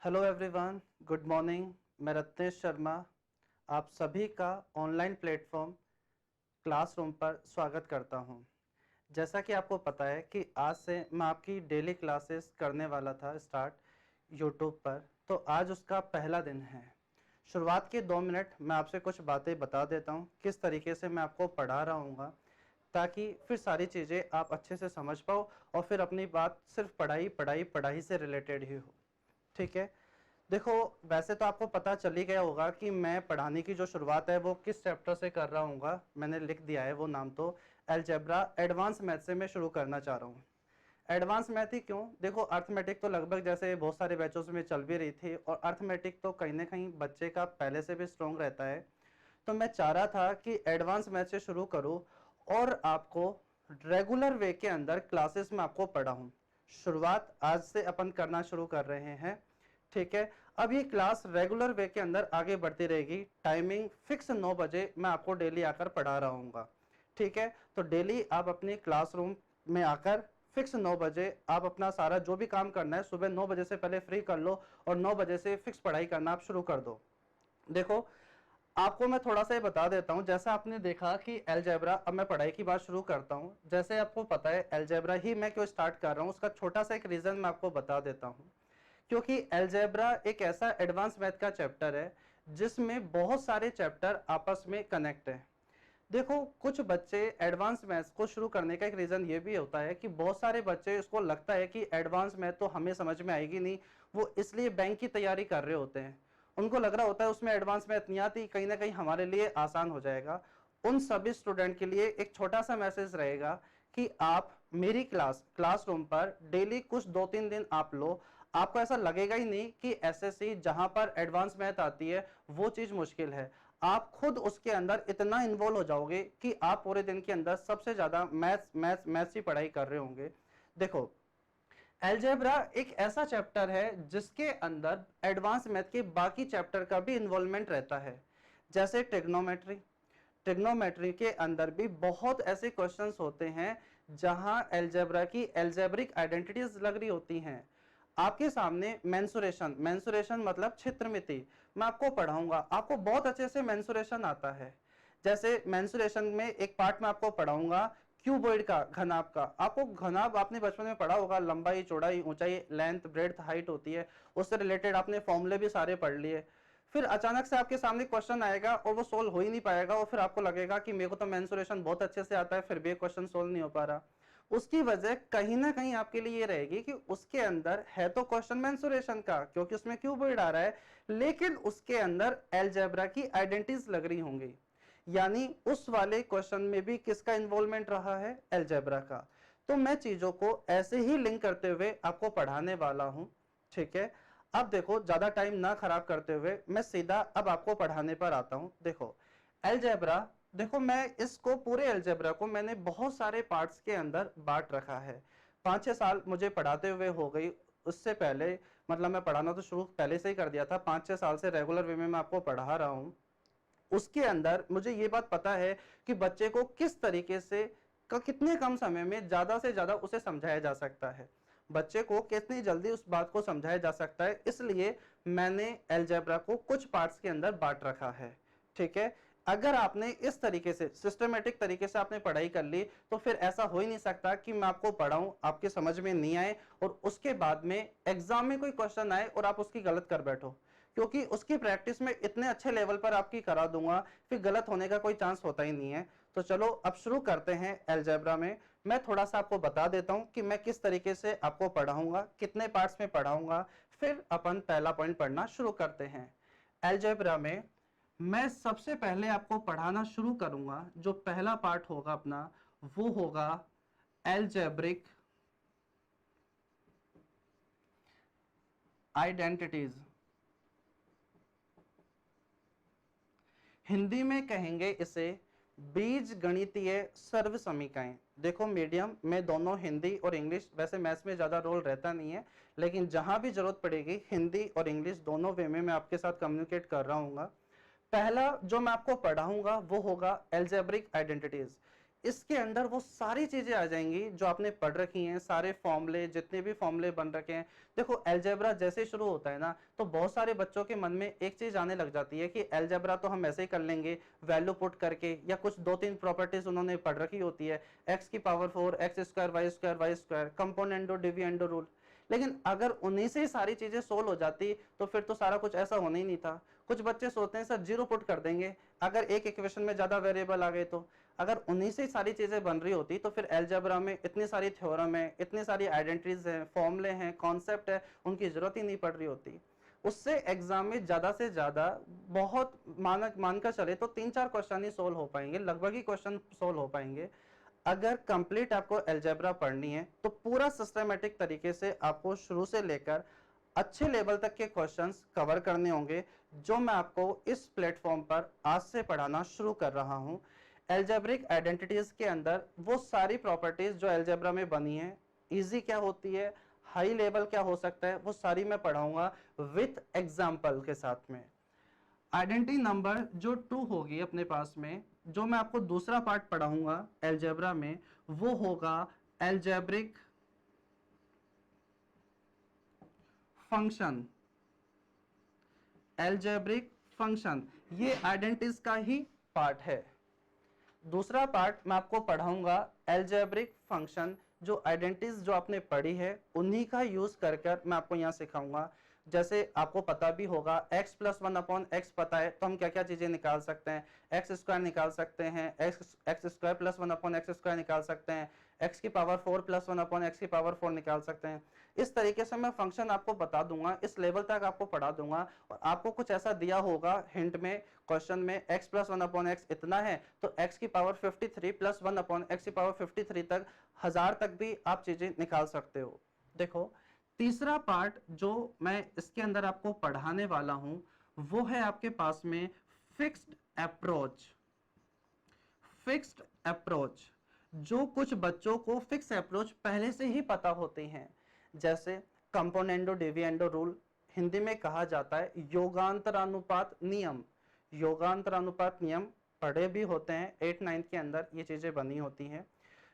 Hello everyone, good morning. मैं रत्नेश शर्मा आप सभी का ऑनलाइन प्लेटफॉर्म क्लासरूम पर स्वागत करता हूं। जैसा कि आपको पता है कि आज से मैं आपकी डेली क्लासेस करने वाला था स्टार्ट यूट्यूब पर, तो आज उसका पहला दिन है। शुरुआत के 2 मिनट मैं आपसे कुछ बातें बता देता हूं, किस तरीके से मैं आपको पढ़ा रहा हूँ, ताकि फिर सारी चीज़ें आप अच्छे से समझ पाओ और फिर अपनी बात सिर्फ पढ़ाई पढ़ाई पढ़ाई से रिलेटेड ही हो। ठीक है, देखो, वैसे तो आपको पता चल ही गया होगा कि मैं पढ़ाने की जो शुरुआत है वो किस चैप्टर से कर रहा हूँ। मैंने लिख दिया है वो नाम, तो अलजेब्रा एडवांस मैथ से मैं शुरू करना चाह रहा हूँ। एडवांस मैथ ही क्यों? देखो, अर्थमेटिक तो लगभग जैसे बहुत सारे बैचों में चल भी रही थी और अर्थमेटिक तो कहीं ना कहीं बच्चे का पहले से भी स्ट्रॉन्ग रहता है। तो मैं चाह रहा था कि एडवांस मैथ से शुरू करूँ और आपको रेगुलर वे के अंदर क्लासेस में आपको पढ़ाऊँ। शुरुआत आज से अपन करना शुरू कर रहे हैं। ठीक है, अब ये क्लास रेगुलर वे के अंदर आगे बढ़ती रहेगी। टाइमिंग फिक्स 9 बजे मैं आपको डेली आकर पढ़ा रहा हूँ। ठीक है, तो डेली आप अपनी क्लासरूम में आकर फिक्स 9 बजे आप अपना सारा जो भी काम करना है सुबह 9 बजे से पहले फ्री कर लो और 9 बजे से फिक्स पढ़ाई करना आप शुरू कर दो। देखो, आपको मैं थोड़ा सा ये बता देता हूं। जैसा आपने देखा कि अलजेब्रा, अब मैं पढ़ाई की बात शुरू करता हूं। जैसे आपको पता है अलजेब्रा ही मैं क्यों स्टार्ट कर रहा हूं, उसका छोटा सा एक रीजन मैं आपको बता देता हूं। क्योंकि अलजेब्रा एक ऐसा एडवांस मैथ का चैप्टर है जिसमें बहुत सारे चैप्टर आपस में कनेक्ट है। देखो, कुछ बच्चे एडवांस मैथ्स को शुरू करने का एक रीजन ये भी होता है कि बहुत सारे बच्चे, इसको लगता है कि एडवांस मैथ तो हमें समझ में आएगी नहीं, वो इसलिए बैंक की तैयारी कर रहे होते हैं। उनको लग रहा होता है उसमें एडवांस मैथ नहीं आती, कहीं ना कहीं हमारे लिए आसान हो जाएगा। उन सभी स्टूडेंट के लिए एक छोटा सा मैसेज रहेगा कि आप मेरी क्लासरूम पर डेली कुछ 2-3 दिन आप लो। आपको ऐसा लगेगा ही नहीं कि एसएससी जहां पर एडवांस मैथ आती है वो चीज मुश्किल है। आप खुद उसके अंदर इतना इन्वॉल्व हो जाओगे कि आप पूरे दिन के अंदर सबसे ज्यादा मैथ्स मैथ्स मैथ्स ही पढ़ाई कर रहे होंगे। देखो, अलजेब्रा एक ऐसा चैप्टर है जिसके अंदर एडवांस मैथ के बाकी चैप्टर का भी इन्वॉल्वमेंट रहता है। जैसे ट्रिग्नोमेट्री, ट्रिग्नोमेट्री के अंदर भी बहुत ऐसे क्वेश्चंस होते हैं जहां अलजेब्रा की एल्जेब्रिक आइडेंटिटीज लग रही होती हैं। आपके सामने मेंसुरेशन, मेंसुरेशन मतलब क्षेत्रमिति, मैं आपको पढ़ाऊंगा। आपको बहुत अच्छे से मेंसुरेशन आता है। जैसे मेंसुरेशन में एक पार्ट में आपको पढ़ाऊंगा क्यूबॉइड का, घनाभ का। आपको घनाभ आपने बचपन में पढ़ा होगा, लंबाई चौड़ाई ऊंचाई लेंथ ब्रेड्थ हाइट होती है, उससे रिलेटेड आपने फॉर्मूले भी सारे पढ़ लिए। फिर अचानक से आपके सामने क्वेश्चन आएगा और वो सोल्व हो ही नहीं पाएगा और फिर आपको लगेगा कि मेरे को तो मेंसुरेशन बहुत अच्छे से आता है, फिर भी क्वेश्चन सोल्व नहीं हो पा रहा। उसकी वजह कहीं ना कहीं आपके लिए ये रहेगी कि उसके अंदर है तो क्वेश्चन मेंसुरेशन का, क्योंकि उसमें क्यूबॉइड आ रहा है, लेकिन उसके अंदर अलजेब्रा की आइडेंटिटीज लग रही होंगी। यानी उस वाले क्वेश्चन में भी किसका इन्वॉल्वमेंट रहा है? अलजेब्रा का। तो मैं चीजों को ऐसे ही लिंक करते हुए आपको पढ़ाने वाला हूं। ठीक है, अब देखो, ज्यादा टाइम ना खराब करते हुए मैं सीधा अब आपको पढ़ाने पर आता हूं। देखो, अलजेब्रा, देखो मैं इसको पूरे अलजेब्रा को मैंने बहुत सारे पार्ट्स के अंदर बांट रखा है। 5-6 साल मुझे पढ़ाते हुए हो गई। उससे पहले, मतलब मैं पढ़ाना तो शुरू पहले से ही कर दिया था, 5-6 साल से रेगुलर वे में मैं आपको पढ़ा रहा हूं। उसके अंदर मुझे ये बात पता है कि बच्चे को किस तरीके से कितने कम समय में ज्यादा से ज्यादा उसे समझाया जा सकता है, बच्चे को कितनी जल्दी उस बात को समझाया जा सकता है। इसलिए मैंने अलजेब्रा को कुछ पार्ट्स के अंदर बांट रखा है। ठीक है, अगर आपने इस तरीके से सिस्टमेटिक तरीके से आपने पढ़ाई कर ली तो फिर ऐसा हो ही नहीं सकता कि मैं आपको पढ़ाऊं, आपके समझ में नहीं आए और उसके बाद में एग्जाम में कोई क्वेश्चन आए और आप उसकी गलत कर बैठो। क्योंकि उसकी प्रैक्टिस में इतने अच्छे लेवल पर आपकी करा दूंगा, फिर गलत होने का कोई चांस होता ही नहीं है। तो चलो अब शुरू करते हैं अलजेब्रा में। मैं थोड़ा सा आपको बता देता हूं कि मैं किस तरीके से आपको पढ़ाऊंगा, कितने पार्ट्स में पढ़ाऊंगा, फिर अपन पहला पॉइंट पढ़ना शुरू करते हैं। अलजेब्रा में मैं सबसे पहले आपको पढ़ाना शुरू करूंगा, जो पहला पार्ट होगा अपना वो होगा अलजेब्रिक आइडेंटिटीज। हिंदी में कहेंगे इसे बीज गणितीय सर्व समीकरण। देखो, मीडियम में दोनों हिंदी और इंग्लिश, वैसे मैथ्स में ज्यादा रोल रहता नहीं है, लेकिन जहां भी जरूरत पड़ेगी हिंदी और इंग्लिश दोनों वे में मैं आपके साथ कम्युनिकेट कर रहा हूँ। पहला जो मैं आपको पढ़ाऊंगा वो होगा अलजेब्रिक आइडेंटिटीज। इसके अंदर वो सारी चीजें आ जाएंगी जो आपने पढ़ रखी हैं, सारे फॉर्मूले, जितने भी फॉर्मूले बन रखे हैं। देखो अलजेब्रा जैसे शुरू होता है ना, तो बहुत सारे बच्चों के मन में एक चीज आने लग जाती है कि अलजेब्रा तो हम ऐसे ही कर लेंगे वैल्यू पुट करके, या कुछ 2-3 प्रॉपर्टीज उन्होंने पढ़ रखी होती है, एक्स की power 4, x square y square, componendo dividendo rule. लेकिन अगर उन्हीं से ही सारी चीजें सोल्व हो जाती तो फिर तो सारा कुछ ऐसा होना ही नहीं था। कुछ बच्चे सोचते हैं सर जीरो पुट कर देंगे अगर एक इक्वेशन में ज्यादा वेरिएबल आ गए तो। अगर उन्हीं से सारी चीजें बन रही होती तो फिर अलजेब्रा में इतनी सारी थ्योरम है, इतनी सारी आइडेंटिटीज हैं, फॉर्मूले हैं, कॉन्सेप्ट है, उनकी जरूरत ही नहीं पड़ रही होती। उससे एग्जाम में ज्यादा से ज्यादा बहुत मानकर चले तो 3-4 क्वेश्चन ही सोल्व हो पाएंगे, लगभग ही क्वेश्चन सोल्व हो पाएंगे। अगर कंप्लीट आपको अलजेब्रा पढ़नी है तो पूरा सिस्टमेटिक तरीके से आपको शुरू से लेकर अच्छे लेवल तक के क्वेश्चंस कवर करने होंगे, जो मैं आपको इस प्लेटफॉर्म पर आज से पढ़ाना शुरू कर रहा हूं। अलजेब्रिक आइडेंटिटीज के अंदर वो सारी प्रॉपर्टीज जो अलजेब्रा में बनी है, इजी क्या होती है, हाई लेवल क्या हो सकता है, वो सारी मैं पढ़ाऊंगा विथ एग्जाम्पल के साथ में। आइडेंटिटी नंबर जो 2 होगी अपने पास में, जो मैं आपको दूसरा पार्ट पढ़ाऊंगा अलजेब्रा में, वो होगा अलजेब्रिक फंक्शन। अलजेब्रिक फंक्शन ये आइडेंटिटीज का ही पार्ट है। दूसरा पार्ट मैं आपको पढ़ाऊंगा अलजेब्रिक फंक्शन, जो आइडेंटिटीज जो आपने पढ़ी है उन्हीं का यूज कर मैं आपको यहाँ सिखाऊंगा। जैसे आपको पता भी होगा x प्लस 1/x पता है तो हम क्या क्या चीजें निकाल सकते हैं, एक्स स्क्वायर निकाल सकते हैं, x square plus 1/x square निकाल सकते हैं, x की पावर 4 प्लस 1/x की पावर 4 निकाल सकते हैं। इस तरीके से मैं फंक्शन आपको बता दूंगा, इस लेवल तक आपको पढ़ा दूंगा। और आपको कुछ ऐसा दिया होगा हिंट में, क्वेश्चन में x प्लस 1/x इतना है तो x की पावर 53 प्लस 1/x की पावर 53 तक 1000 तक भी आप चीजें निकाल सकते हो। देखो तीसरा पार्ट जो मैं इसके अंदर आपको पढ़ाने वाला हूं वो है आपके पास में फिक्स्ड अप्रोच। फिक्स्ड अप्रोच, जो कुछ बच्चों को फिक्स अप्रोच पहले से ही पता होते हैं, जैसे कंपोनेंडो डिविडेंडो रूल, हिंदी में कहा जाता है योगांतरानुपात नियम। योगांतरानुपात नियम पढ़े भी होते हैं 8-9 के अंदर, ये चीजें बनी होती हैं।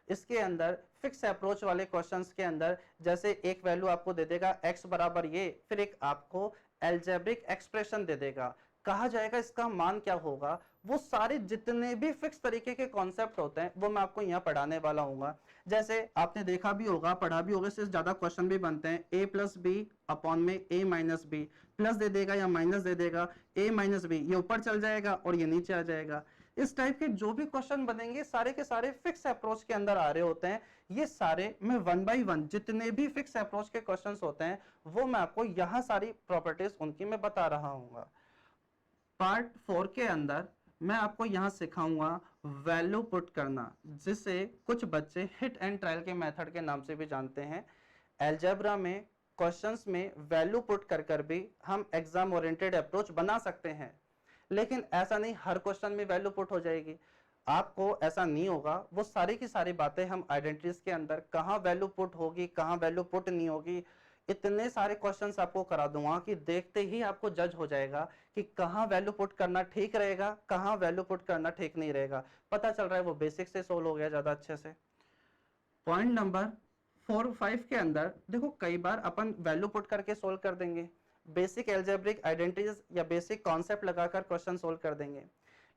इसके अंदर फिक्स अप्रोच वाले क्वेश्चंस के अंदर जैसे एक वैल्यू आपको दे देगा x बराबर ये, फिर एक आपको अलजेब्रिक एक्सप्रेशन दे देगा, कहा जाएगा इसका मान क्या होगा। वो सारे जितने भी फिक्स तरीके के कॉन्सेप्ट होते हैं वो मैं आपको यहाँ पढ़ाने वाला हूँ। जैसे आपने देखा भी होगा, पढ़ा भी होगा, इससे ज्यादा क्वेश्चन भी बनते हैं, a प्लस बी अपॉन में a माइनस बी, प्लस दे देगा या माइनस दे देगा, a माइनस बी, ये ऊपर चल जाएगा और ये नीचे आ जाएगा। इस टाइप के जो भी क्वेश्चन बनेंगे सारे के सारे फिक्स अप्रोच के अंदर आ रहे होते हैं। ये सारे मैं 1 बाय 1 जितने भी फिक्स अप्रोच के क्वेश्चंस होते हैं वो मैं आपको यहाँ सारी प्रॉपर्टीज उनकी मैं बता रहा हूँ। पार्ट 4 के अंदर मैं आपको यहाँ सिखाऊंगा वैल्यू पुट करना, जिसे कुछ बच्चे हिट एंड ट्रायल के मेथड के नाम से भी जानते हैं। अलजेब्रा में क्वेश्चंस में वैल्यू पुट कर भी हम एग्जाम ओरिएंटेड अप्रोच बना सकते हैं, लेकिन ऐसा नहीं हर क्वेश्चन में वैल्यू पुट हो जाएगी, आपको ऐसा नहीं होगा। वो सारी की सारी बातें हम आइडेंटिटीज के अंदर कहाँ वैल्यू पुट होगी, कहाँ वैल्यू पुट नहीं होगी, इतने सारे क्वेश्चंस आपको करा दूंगा कि देखते ही आपको जज हो जाएगा कि कहाँ वैल्यू पुट करना ठीक रहेगा, कहाँ वैल्यू पुट करना ठीक नहीं रहेगा। पता चल रहा है वो बेसिक से सोल्व हो गया ज्यादा अच्छे से। पॉइंट नंबर 4-5 के अंदर देखो कई बार अपन वैल्यू पुट करके सोल्व कर देंगे, बेसिक एल्जेब्रिक आइडेंटिटीज या बेसिक कॉन्सेप्ट लगाकर क्वेश्चन सोल्व कर देंगे,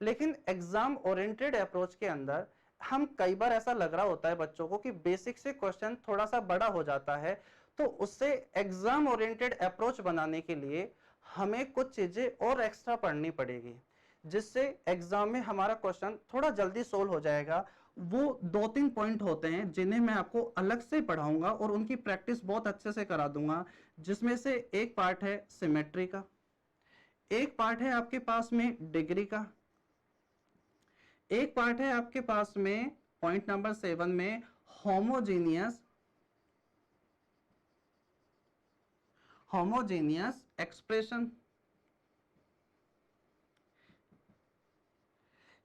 लेकिन एग्जाम ओरिएंटेड अप्रोच के अंदर हम कई बार ऐसा लग रहा होता है बच्चों को कि बेसिक से क्वेश्चन थोड़ा सा बड़ा हो जाता है, तो उससे एग्जाम ओरिएंटेड अप्रोच बनाने के लिए हमें कुछ चीजें और एक्स्ट्रा पढ़नी पड़ेगी, जिससे एग्जाम में हमारा क्वेश्चन थोड़ा जल्दी सोल्व हो जाएगा। वो 2-3 पॉइंट होते हैं जिन्हें मैं आपको अलग से पढ़ाऊंगा और उनकी प्रैक्टिस बहुत अच्छे से करा दूंगा, जिसमें से एक पार्ट है सिमेट्री का, एक पार्ट है आपके पास में डिग्री का, एक पार्ट है आपके पास में पॉइंट नंबर 7 में होमोजेनियस एक्सप्रेशन।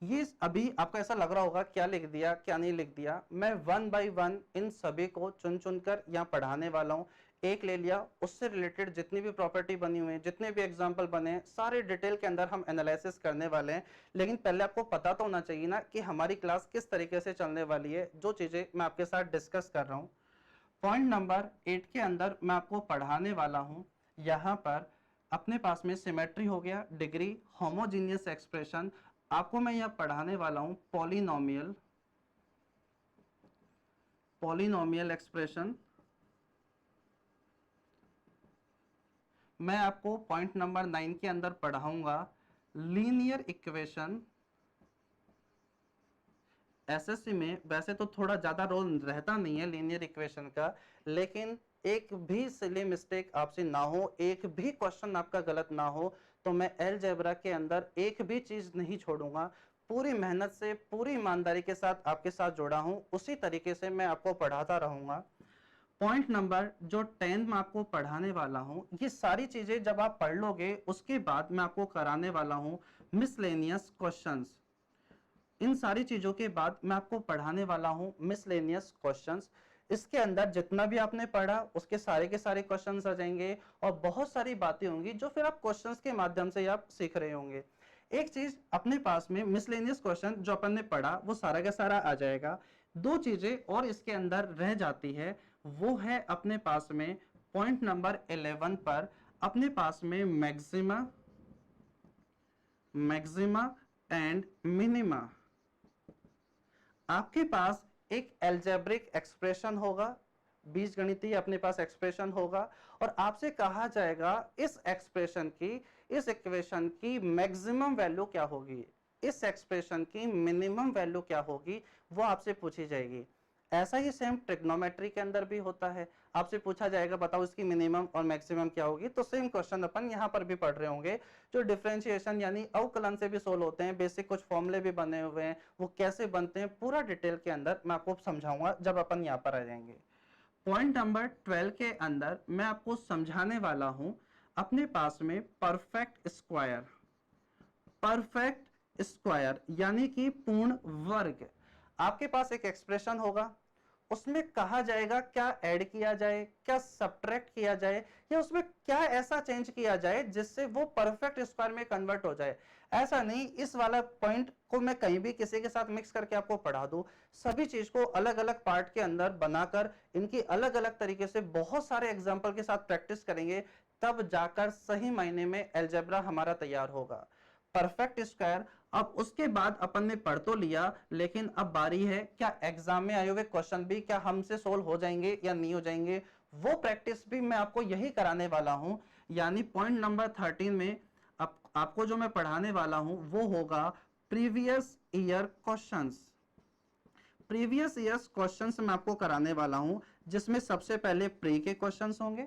ये अभी आपको ऐसा लग रहा होगा क्या लिख दिया क्या नहीं लिख दिया, मैं 1 बाय 1 इन सभी को चुन चुनकर यहाँ पढ़ाने वाला हूँ। एक ले लिया, उससे रिलेटेड जितनी भी प्रॉपर्टी बनी हुई है, जितने भी एग्जांपल बने हैं, सारे डिटेल के अंदर हम एनालिसिस करने वाले हैं। लेकिन पहले आपको पता तो होना चाहिए ना कि हमारी क्लास किस तरीके से चलने वाली है, जो चीजें मैं आपके साथ डिस्कस कर रहा हूँ। पॉइंट नंबर 8 के अंदर मैं आपको पढ़ाने वाला हूँ, यहाँ पर अपने पास में सिमेट्री हो गया, डिग्री, होमोजीनियस एक्सप्रेशन, आपको मैं यहाँ पढ़ाने वाला हूँ पॉलिनोमियल, पॉलिनोमियल एक्सप्रेशन। मैं आपको पॉइंट नंबर 9 के अंदर पढ़ाऊंगा लीनियर इक्वेशन। एसएससी में वैसे तो थोड़ा ज्यादा रोल रहता नहीं है लीनियर इक्वेशन का, लेकिन एक भी सिली मिस्टेक आपसे ना हो, एक भी क्वेश्चन आपका गलत ना हो, तो मैं अलजेब्रा के अंदर एक भी चीज नहीं छोड़ूंगा। पूरी मेहनत से, पूरी ईमानदारी के साथ आपके साथ जुड़ा हूं, उसी तरीके से मैं आपको पढ़ाता रहूंगा। पॉइंट नंबर जो 10 मैं आपको पढ़ाने वाला हूं, ये सारी चीजें जब आप पढ़ लोगे उसके बाद मैं आपको कराने वाला हूं मिसलेनियस क्वेश्चंस। इन सारी चीजों के बाद मैं आपको पढ़ाने वाला हूं मिसलेनियस क्वेश्चंस। इसके अंदर जितना भी आपने पढ़ा उसके सारे के सारे क्वेश्चंस आ जाएंगे, और बहुत सारी बातें होंगी जो फिर आप क्वेश्चंस के माध्यम से आप सीख रहे होंगे। एक चीज अपने पास में मिसलेनियस क्वेश्चन जो अपन ने पढ़ा वो सारा का सारा आ जाएगा। दो चीजें और इसके अंदर रह जाती है, वो है अपने पास में पॉइंट नंबर 11 पर अपने पास में मैक्सिमा, मैक्सिमा एंड मिनिमा। आपके पास एक अलजेब्रिक एक्सप्रेशन होगा, बीजगणितीय अपने पास एक्सप्रेशन होगा, और आपसे कहा जाएगा इस एक्सप्रेशन की, इस इक्वेशन की मैक्सिमम वैल्यू क्या होगी, इस एक्सप्रेशन की मिनिमम वैल्यू क्या होगी, वो आपसे पूछी जाएगी। ऐसा ही सेम ट्रिग्नोमेट्री के अंदर भी होता है, आपसे पूछा जाएगा बताओ इसकी मिनिमम और मैक्सिमम क्या होगी। तो सेम क्वेश्चन अपन यहाँ पर भी पढ़ रहे होंगे, जो डिफरेंशिएशन यानी अवकलन से भी सोल्व होते हैं, बेसिक कुछ फॉर्मूले भी बने हुए हैं, वो कैसे बनते हैं पूरा डिटेल के अंदर मैं आपको समझाऊंगा जब अपन यहाँ पर आ जाएंगे। पॉइंट नंबर 12 के अंदर मैं आपको समझाने वाला हूं अपने पास में परफेक्ट स्क्वायर, परफेक्ट स्क्वायर यानी कि पूर्ण वर्ग। आपके पास एक एक्सप्रेशन होगा, उसमें कहा जाएगा क्या ऐड किया जाए, क्या सब्ट्रैक्ट किया जाए, या उसमें क्या ऐसा चेंज किया जाए जिससे वो परफेक्ट स्क्वायर में कन्वर्ट हो जाए। ऐसा नहीं इस वाला पॉइंट को मैं कहीं भी किसी के साथ मिक्स करके आपको पढ़ा दूं, सभी चीज को अलग अलग पार्ट के अंदर बनाकर इनकी अलग अलग तरीके से बहुत सारे एग्जाम्पल के साथ प्रैक्टिस करेंगे, तब जाकर सही मायने में अलजेब्रा हमारा तैयार होगा। परफेक्ट स्क्वायर, अब उसके बाद अपन ने पढ़ तो लिया, लेकिन अब बारी है क्या एग्जाम में आए हुए क्वेश्चन भी क्या हमसे सोल्व हो जाएंगे या नहीं हो जाएंगे, वो प्रैक्टिस भी मैं आपको यही कराने वाला हूं। यानी पॉइंट नंबर 13 में आपको जो मैं पढ़ाने वाला हूं वो होगा previous year questions. Previous years questions मैं आपको कराने वाला हूं, जिसमें सबसे पहले प्री के क्वेश्चंस होंगे,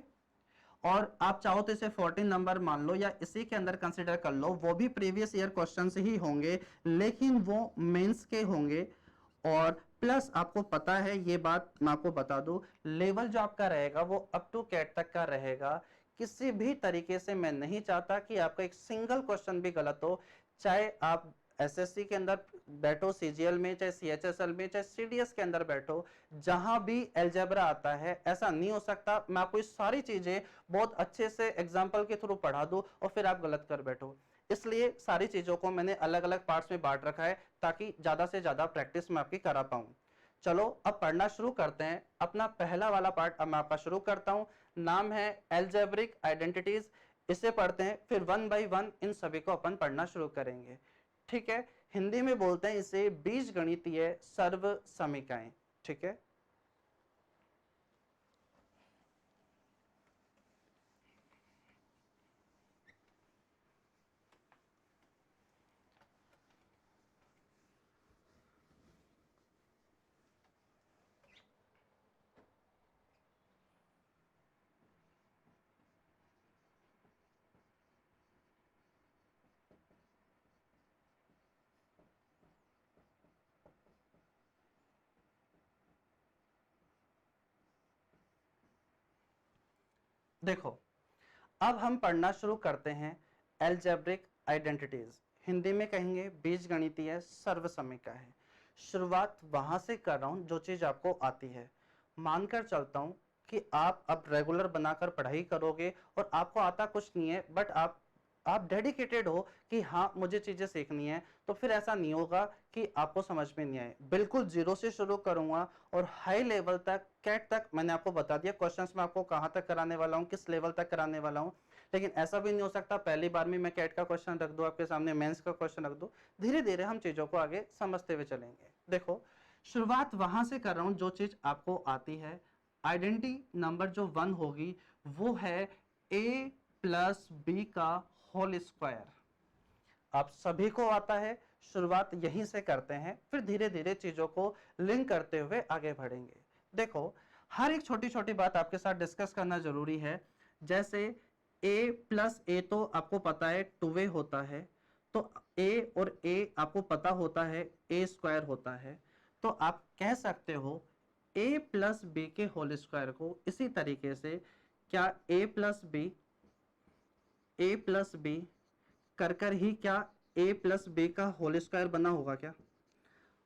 और आप चाहो तो इसे 14 नंबर मान लो या इसी के अंदर कंसीडर कर लो, वो भी प्रीवियस ईयर क्वेश्चंस ही होंगे, लेकिन वो मेंस के होंगे। और प्लस आपको पता है ये बात मैं आपको बता दूं, लेवल जो आपका रहेगा वो अप टू कैट तक का रहेगा। किसी भी तरीके से मैं नहीं चाहता कि आपका एक सिंगल क्वेश्चन भी गलत हो, चाहे आप एसएससी के अंदर बैठो, सीजीएल में, चाहे सीएचएसएल में, चाहे सीडीएस के अंदर बैठो, जहां भी अलजेब्रा आता है, ऐसा नहीं हो सकता मैं आपको इस सारी चीजें बहुत अच्छे से एग्जाम्पल के थ्रू पढ़ा दूं और फिर आप गलत कर बैठो। इसलिए सारी चीजों को मैंने अलग अलग पार्ट्स में बांट रखा है, ताकि ज्यादा से ज्यादा प्रैक्टिस मैं आपकी करा पाऊं। चलो अब पढ़ना शुरू करते हैं। अपना पहला वाला पार्ट अब मैं आपका शुरू करता हूं, नाम है अलजेब्रिक आइडेंटिटीज। इसे पढ़ते हैं, फिर वन बाय वन इन सभी को अपन पढ़ना शुरू करेंगे। ठीक है, हिंदी में बोलते हैं इसे बीजगणितीय सर्व समीकरण। ठीक है, देखो अब हम पढ़ना शुरू करते हैं अलजेब्रिक आइडेंटिटीज, हिंदी में कहेंगे बीजगणितीय सर्व समीकरण। शुरुआत वहां से कर रहा हूं जो चीज आपको आती है। मानकर चलता हूं कि आप अब रेगुलर बनाकर पढ़ाई करोगे और आपको आता कुछ नहीं है, बट आप डेडिकेटेड हो कि हाँ मुझे चीजें सीखनी है, तो फिर ऐसा नहीं होगा कि आपको समझ में नहीं आए। बिल्कुल जीरो से शुरू करूंगा और हाई लेवल तक, कैट तक मैंने आपको बता दिया क्वेश्चंस में आपको कहां तक कराने वाला हूं, किस लेवल तक कराने वाला हूं। लेकिन ऐसा भी नहीं हो सकता पहली बार में मैं कैट का क्वेश्चन रख दूं आपके सामने, मेंस का क्वेश्चन रख दूं। धीरे धीरे हम चीजों को आगे समझते हुए चलेंगे। देखो, शुरुआत वहां से कर रहा हूं जो चीज आपको आती है। आइडेंटिटी नंबर जो 1 होगी वो है a प्लस बी का होल स्क्वायर। आप सभी को आता है, शुरुआत यहीं से करते हैं, फिर धीरे धीरे चीजों को लिंक करते हुए आगे बढ़ेंगे। देखो, हर एक छोटी छोटी बात आपके साथ डिस्कस करना जरूरी है। जैसे a प्लस ए तो आपको पता है 2a होता है, तो a और a आपको पता होता है a स्क्वायर होता है। तो आप कह सकते हो a प्लस बी के होल स्क्वायर को इसी तरीके से, क्या a प्लस बी कर कर ही क्या a प्लस बी का होल स्क्वायर बना होगा क्या?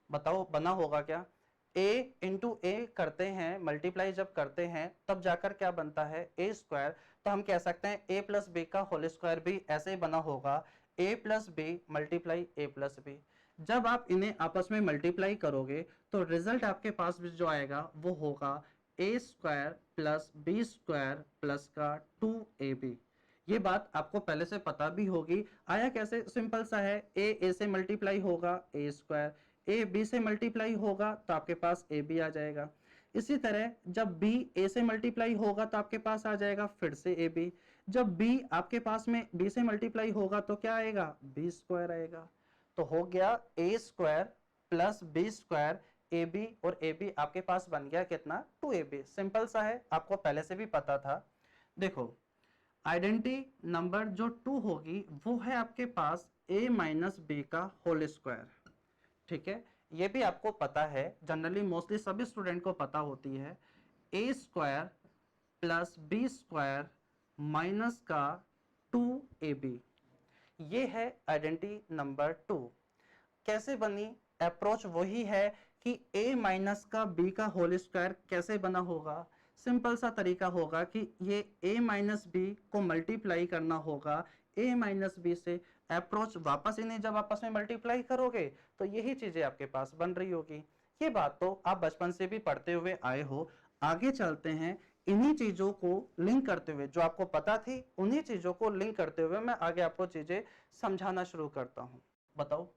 बताओ बना होगा क्या? a इंटू ए करते हैं, मल्टीप्लाई जब करते हैं तब जाकर क्या बनता है a स्क्वायर। तो हम कह सकते हैं a प्लस बी का होल स्क्वायर भी ऐसे ही बना होगा a plus B multiply a plus B. जब आप इन्हें आपस में मल्टीप्लाई करोगे तो रिजल्ट आपके पास भी जो आएगा वो होगा a square plus B square plus का 2ab। ये बात आपको पहले से पता भी होगी। आया कैसे? सिंपल सा है, a से मल्टीप्लाई होगा a स्क्वायर, a b से मल्टीप्लाई होगा तो आपके पास a b आ जाएगा। इसी तरह जब b a से मल्टीप्लाई होगा तो आपके पास आ जाएगा फिर से a b। जब b आपके पास में b से मल्टीप्लाई होगा तो क्या आएगा? b स्क्वायर आएगा। तो हो गया a square plus b square, A B और ए बी आपके पास बन गया कितना? 2ab। सिंपल सा है, आपको पहले से भी पता था। देखो, आइडेंटिटी नंबर जो 2 होगी वो है आपके पास a माइनस बी का होल स्क्वायर। ठीक है, ये भी आपको पता है, जनरली मोस्टली सभी स्टूडेंट को पता होती है। a square plus B square minus का 2ab, ये है आइडेंटिटी नंबर 2। कैसे बनी? अप्रोच वही है कि a माइनस का b का होल स्क्वायर कैसे बना होगा। सिंपल सा तरीका होगा कि ये a माइनस बी को मल्टीप्लाई करना होगा a माइनस बी से। अप्रोच वापस इन्हें जब आपस में मल्टीप्लाई करोगे तो यही चीजें आपके पास बन रही होगी। ये बात तो आप बचपन से भी पढ़ते हुए आए हो। आगे चलते हैं, इन्हीं चीजों को लिंक करते हुए, जो आपको पता थी उन्हीं चीजों को लिंक करते हुए मैं आगे आपको चीजें समझाना शुरू करता हूं। बताओ,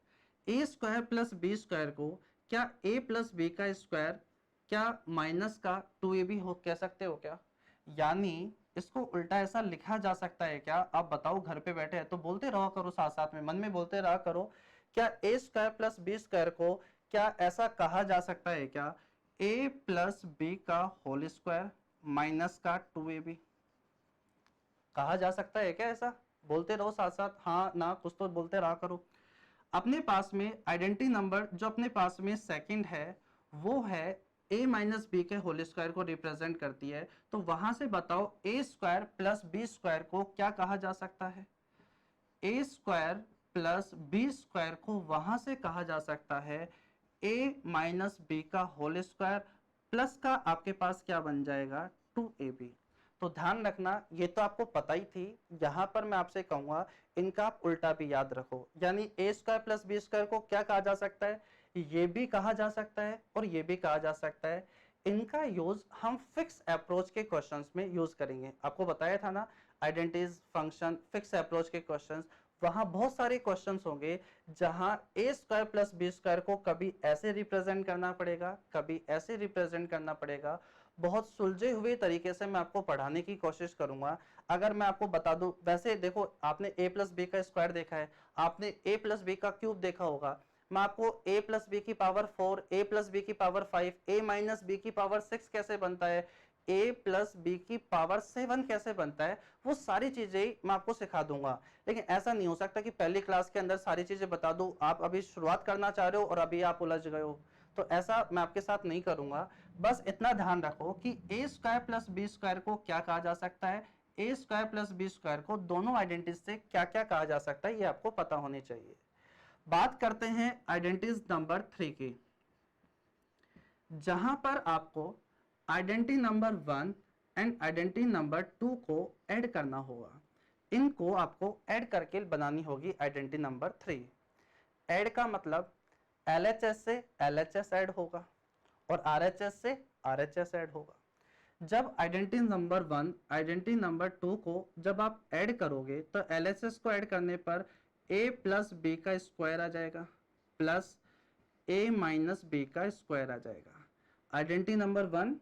ए स्क्वायर प्लस बी स्क्वायर को क्या ए प्लस बी का स्क्वायर क्या माइनस का 2ab हो कह सकते हो क्या? यानी इसको उल्टा ऐसा लिखा जा सकता है क्या? आप बताओ, घर पे बैठे हैं तो बोलते रहो करो, साथ साथ में मन में बोलते रहा करो। क्या ए स्क्वायर प्लस बी स्क्वायर को क्या ऐसा कहा जा सकता है क्या? ए प्लस बी का होल स्क्वायर माइनस का 2ab कहा जा सकता है क्या? ऐसा बोलते रहो साथ साथ, हाँ ना कुछ तो बोलते रहा करो। अपने पास में आइडेंटिटी नंबर जो अपने पास में सेकंड है वो है a माइनस बी के होल स्क्वायर को रिप्रेजेंट करती है। तो वहां से बताओ a square plus B square को क्या कहा जा सकता है? a square plus B square को वहां से कहा जा सकता है a माइनस बी का होल स्क्वायर प्लस का आपके पास क्या बन जाएगा? 2ab। तो ध्यान रखना, ये तो आपको पता ही थी। यहां पर मैं आपसे कहूंगा इनका आप उल्टा भी याद रखो। यानी a square plus B square को क्या कहा जा सकता है? ये भी कहा जा सकता है और ये भी कहा जा सकता है। इनका यूज हम फिक्स अप्रोच के क्वेश्चंस में यूज करेंगे। आपको बताया था ना, आइडेंटिटीज फंक्शन फिक्स अप्रोच के क्वेश्चंस, वहां बहुत सारे क्वेश्चंस होंगे जहां ए स्क्वायर प्लस बी स्क्वायर को कभी ऐसे रिप्रेजेंट करना पड़ेगा, कभी ऐसे रिप्रेजेंट करना पड़ेगा। बहुत सुलझे हुए तरीके से मैं आपको पढ़ाने की कोशिश करूंगा। अगर मैं आपको बता दूं, वैसे देखो आपने a प्लस बी का स्क्वायर देखा है, आपने a प्लस बी का क्यूब देखा होगा। मैं आपको a प्लस बी की पावर 4, a प्लस बी की पावर 5, a माइनस बी की पावर 6 कैसे बनता है, a प्लस बी की पावर 7 कैसे बनता है, वो सारी चीजें मैं आपको सिखा दूंगा। लेकिन ऐसा नहीं हो सकता कि पहली क्लास के अंदर सारी चीजें बता दूं। आप अभी शुरुआत करना चाह रहे हो और अभी आप उलझ गए हो, तो ऐसा मैं आपके साथ नहीं करूंगा। बस इतना ध्यान रखो कि a square plus B square को क्या कहा जा सकता है, a square plus B square को दोनों आइडेंटिटीज से क्या क्या कहा जा सकता है, ये आपको पता होनी चाहिए। बात करते हैं आइडेंटिटीज नंबर 3 की, जहां पर आपको identity number 1 and identity number 2 को ऐड करना होगा। इनको आपको ऐड करके बनानी होगी आइडेंटिटी नंबर 3। ऐड का मतलब LHS से LHS ऐड होगा और RHS से RHS ऐड होगा। जब आइडेंटिटी नंबर 1 आइडेंटिटी नंबर 2 को जब आप ऐड करोगे तो LHS को ऐड करने पर a प्लस बी का स्क्वायर आ जाएगा प्लस a माइनस बी का स्क्वायर आ जाएगा। Identity number 1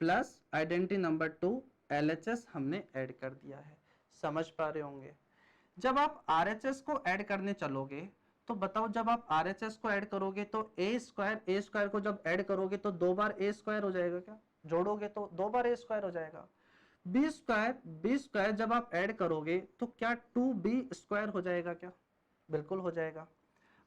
plus identity number 2 LHS हमने ऐड कर दिया है। समझ पा रहे होंगे। जब आप RHS को ऐड करने चलोगे तो बताओ, जब आप RHS को ऐड करोगे तो a स्क्वायर को जब ऐड करोगे तो 2 बार a स्क्वायर हो जाएगा क्या? जोड़ोगे तो 2 बार a स्क्वायर हो जाएगा। b स्क्वायर जब आप ऐड करोगे तो क्या 2b स्क्वायर हो जाएगा क्या? बिल्कुल हो जाएगा।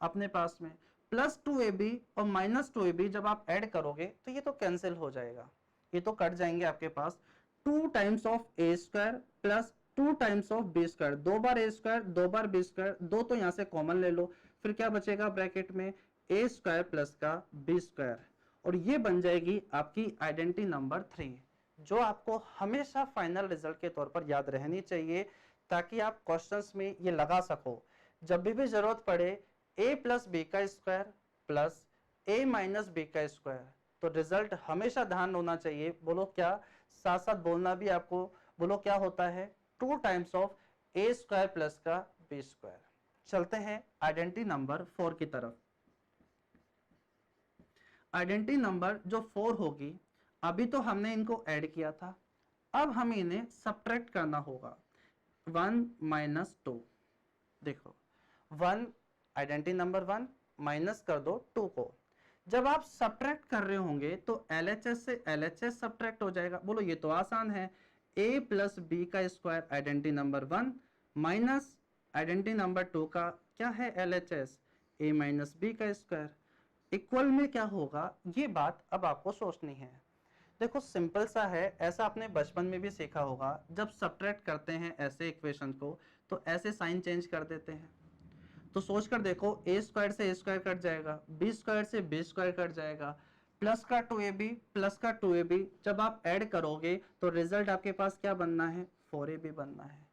अपने पास में प्लस 2ab और माइनस 2ab जब आप ऐड करोगे तो ये तो कैंसिल हो जाएगा, ये तो कट जाएंगे आपके पास। 2 times of a square plus 2 times of b square, 2 bar a square 2 bar b square, 2 तो यहाँ से कॉमन ले लो, फिर क्या बचेगा ब्रैकेट में a स्क्वायर प्लस का b स्क्वायर, और ये बन जाएगी आपकी आइडेंटिटी नंबर 3, जो आपको हमेशा फाइनल रिजल्ट के तौर पर याद रहनी चाहिए ताकि आप क्वेश्चंस में ये लगा सको। जब भी जरूरत पड़े a प्लस बी का square plus a minus B का स्क्वायर, तो रिजल्ट हमेशा ध्यान होना चाहिए। बोलो क्या, साथ साथ बोलना भी आपको, बोलो क्या होता है 2 times of a square plus का b स्क्वायर। चलते हैं आइडेंटिटी नंबर 4 की तरफ। आइडेंटिटी नंबर जो 4 होगी, अभी तो हमने इनको ऐड किया था, अब हमें इन्हें सब्ट्रैक्ट करना होगा। 1 माइनस 2, देखो 1 आइडेंटिटी नंबर 1 माइनस कर दो 2 को। जब आप सब्ट्रैक्ट कर रहे होंगे तो LHS से LHS सब्ट्रैक्ट हो जाएगा। बोलो ये तो आसान है, a प्लस बी का square identity number 1 minus identity number 2 का क्या है LHS, a माइनस बी का स्क्वायर, इक्वल में क्या होगा, ये बात अब आपको सोचनी है। देखो सिंपल सा है, ऐसा आपने बचपन में भी सीखा होगा, जब सब्ट्रैक्ट करते हैं ऐसे इक्वेशन को तो ऐसे साइन चेंज कर देते हैं। तो सोच कर देखो, a स्क्वायर से a स्क्वायर कट जाएगा, b स्क्वायर से b स्क्वायर कट जाएगा, प्लस का 2ab प्लस का 2ab जब आप ऐड करोगे तो रिजल्ट आपके पास क्या बनना है, 4ab बनना है।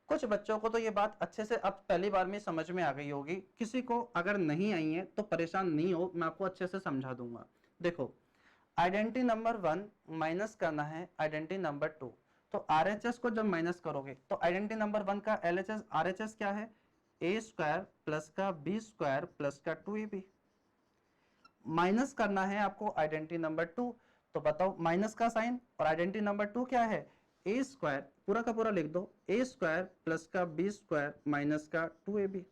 कुछ बच्चों को तो ये बात अच्छे से अब पहली बार में समझ में आ गई होगी, किसी को अगर नहीं आई है तो परेशान नहीं हो, मैं आपको अच्छे से समझा दूंगा। देखो आइडेंटिटी नंबर 1 माइनस करना है आइडेंटिटी नंबर 2, तो RHS को जब माइनस करोगे तो आइडेंटिटी नंबर 1 का LHS RHS क्या है, a स्क्वायर प्लस का b स्क्वायर प्लस का 2ab। माइनस करना है आपको आइडेंटिटी नंबर 2, तो बताओ माइनस का साइन, और आइडेंटिटी नंबर 2 क्या है, a स्क्वायर, पूरा का पूरा लिख दो, a स्क्वायर प्लस का b स्क्वायर माइनस का 2ab।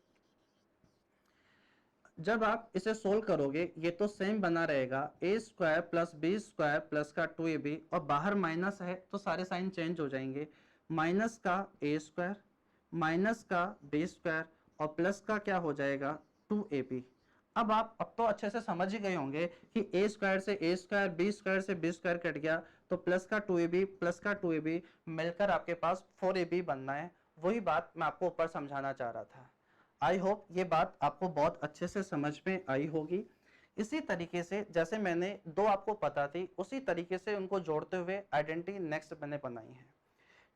जब आप इसे सोल्व करोगे ये तो सेम बना रहेगा, a square plus b square plus का 2ab, और बाहर माइनस है तो सारे साइन चेंज हो जाएंगे, माइनस का a स्क्वायर माइनस का b स्क्वायर और प्लस का क्या हो जाएगा 2ab। अब तो अच्छे से समझ ही गए होंगे कि a स्क्वायर से a स्क्वायर, b स्क्वायर से b स्क्वायर कट गया तो प्लस का 2ab प्लस का 2ab मिलकर आपके पास 4ab बनना है। वही बात मैं आपको ऊपर समझाना चाह रहा था। आई होप ये बात आपको बहुत अच्छे से समझ में आई होगी। इसी तरीके से जैसे मैंने दो आपको पता थी, उसी तरीके से उनको जोड़ते हुए आइडेंटिटी नेक्स्ट मैंने बनाई है।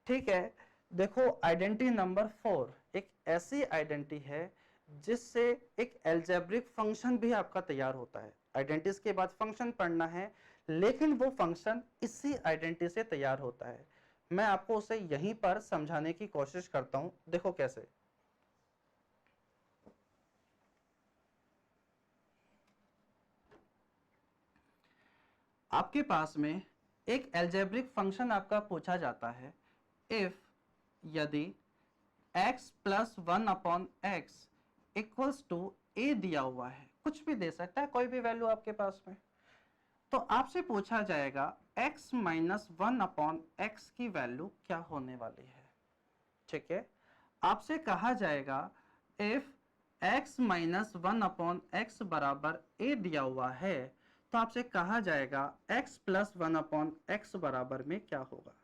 ठीक है, देखो आइडेंटिटी नंबर 4 एक ऐसी आइडेंटिटी है जिससे एक एल्जेब्रिक फंक्शन भी आपका तैयार होता है। आइडेंटिटीज के बाद फंक्शन पढ़ना है, लेकिन वो फंक्शन इसी आइडेंटिटी से तैयार होता है। मैं आपको उसे यहीं पर समझाने की कोशिश करता हूं। देखो कैसे। आपके पास में एक एल्जेब्रिक फंक्शन आपका पूछा जाता है, इफ यदि x plus 1 upon x equals to a दिया हुआ है, कुछ भी दे सकता है, कोई भी वैल्यू आपके पास में, तो आपसे पूछा जाएगा x माइनस 1 अपॉन एक्स की वैल्यू क्या होने वाली है। ठीक है, आपसे कहा जाएगा if x minus 1 upon x बराबर a दिया हुआ है, तो आपसे कहा जाएगा x प्लस 1 अपॉन एक्स बराबर में क्या होगा।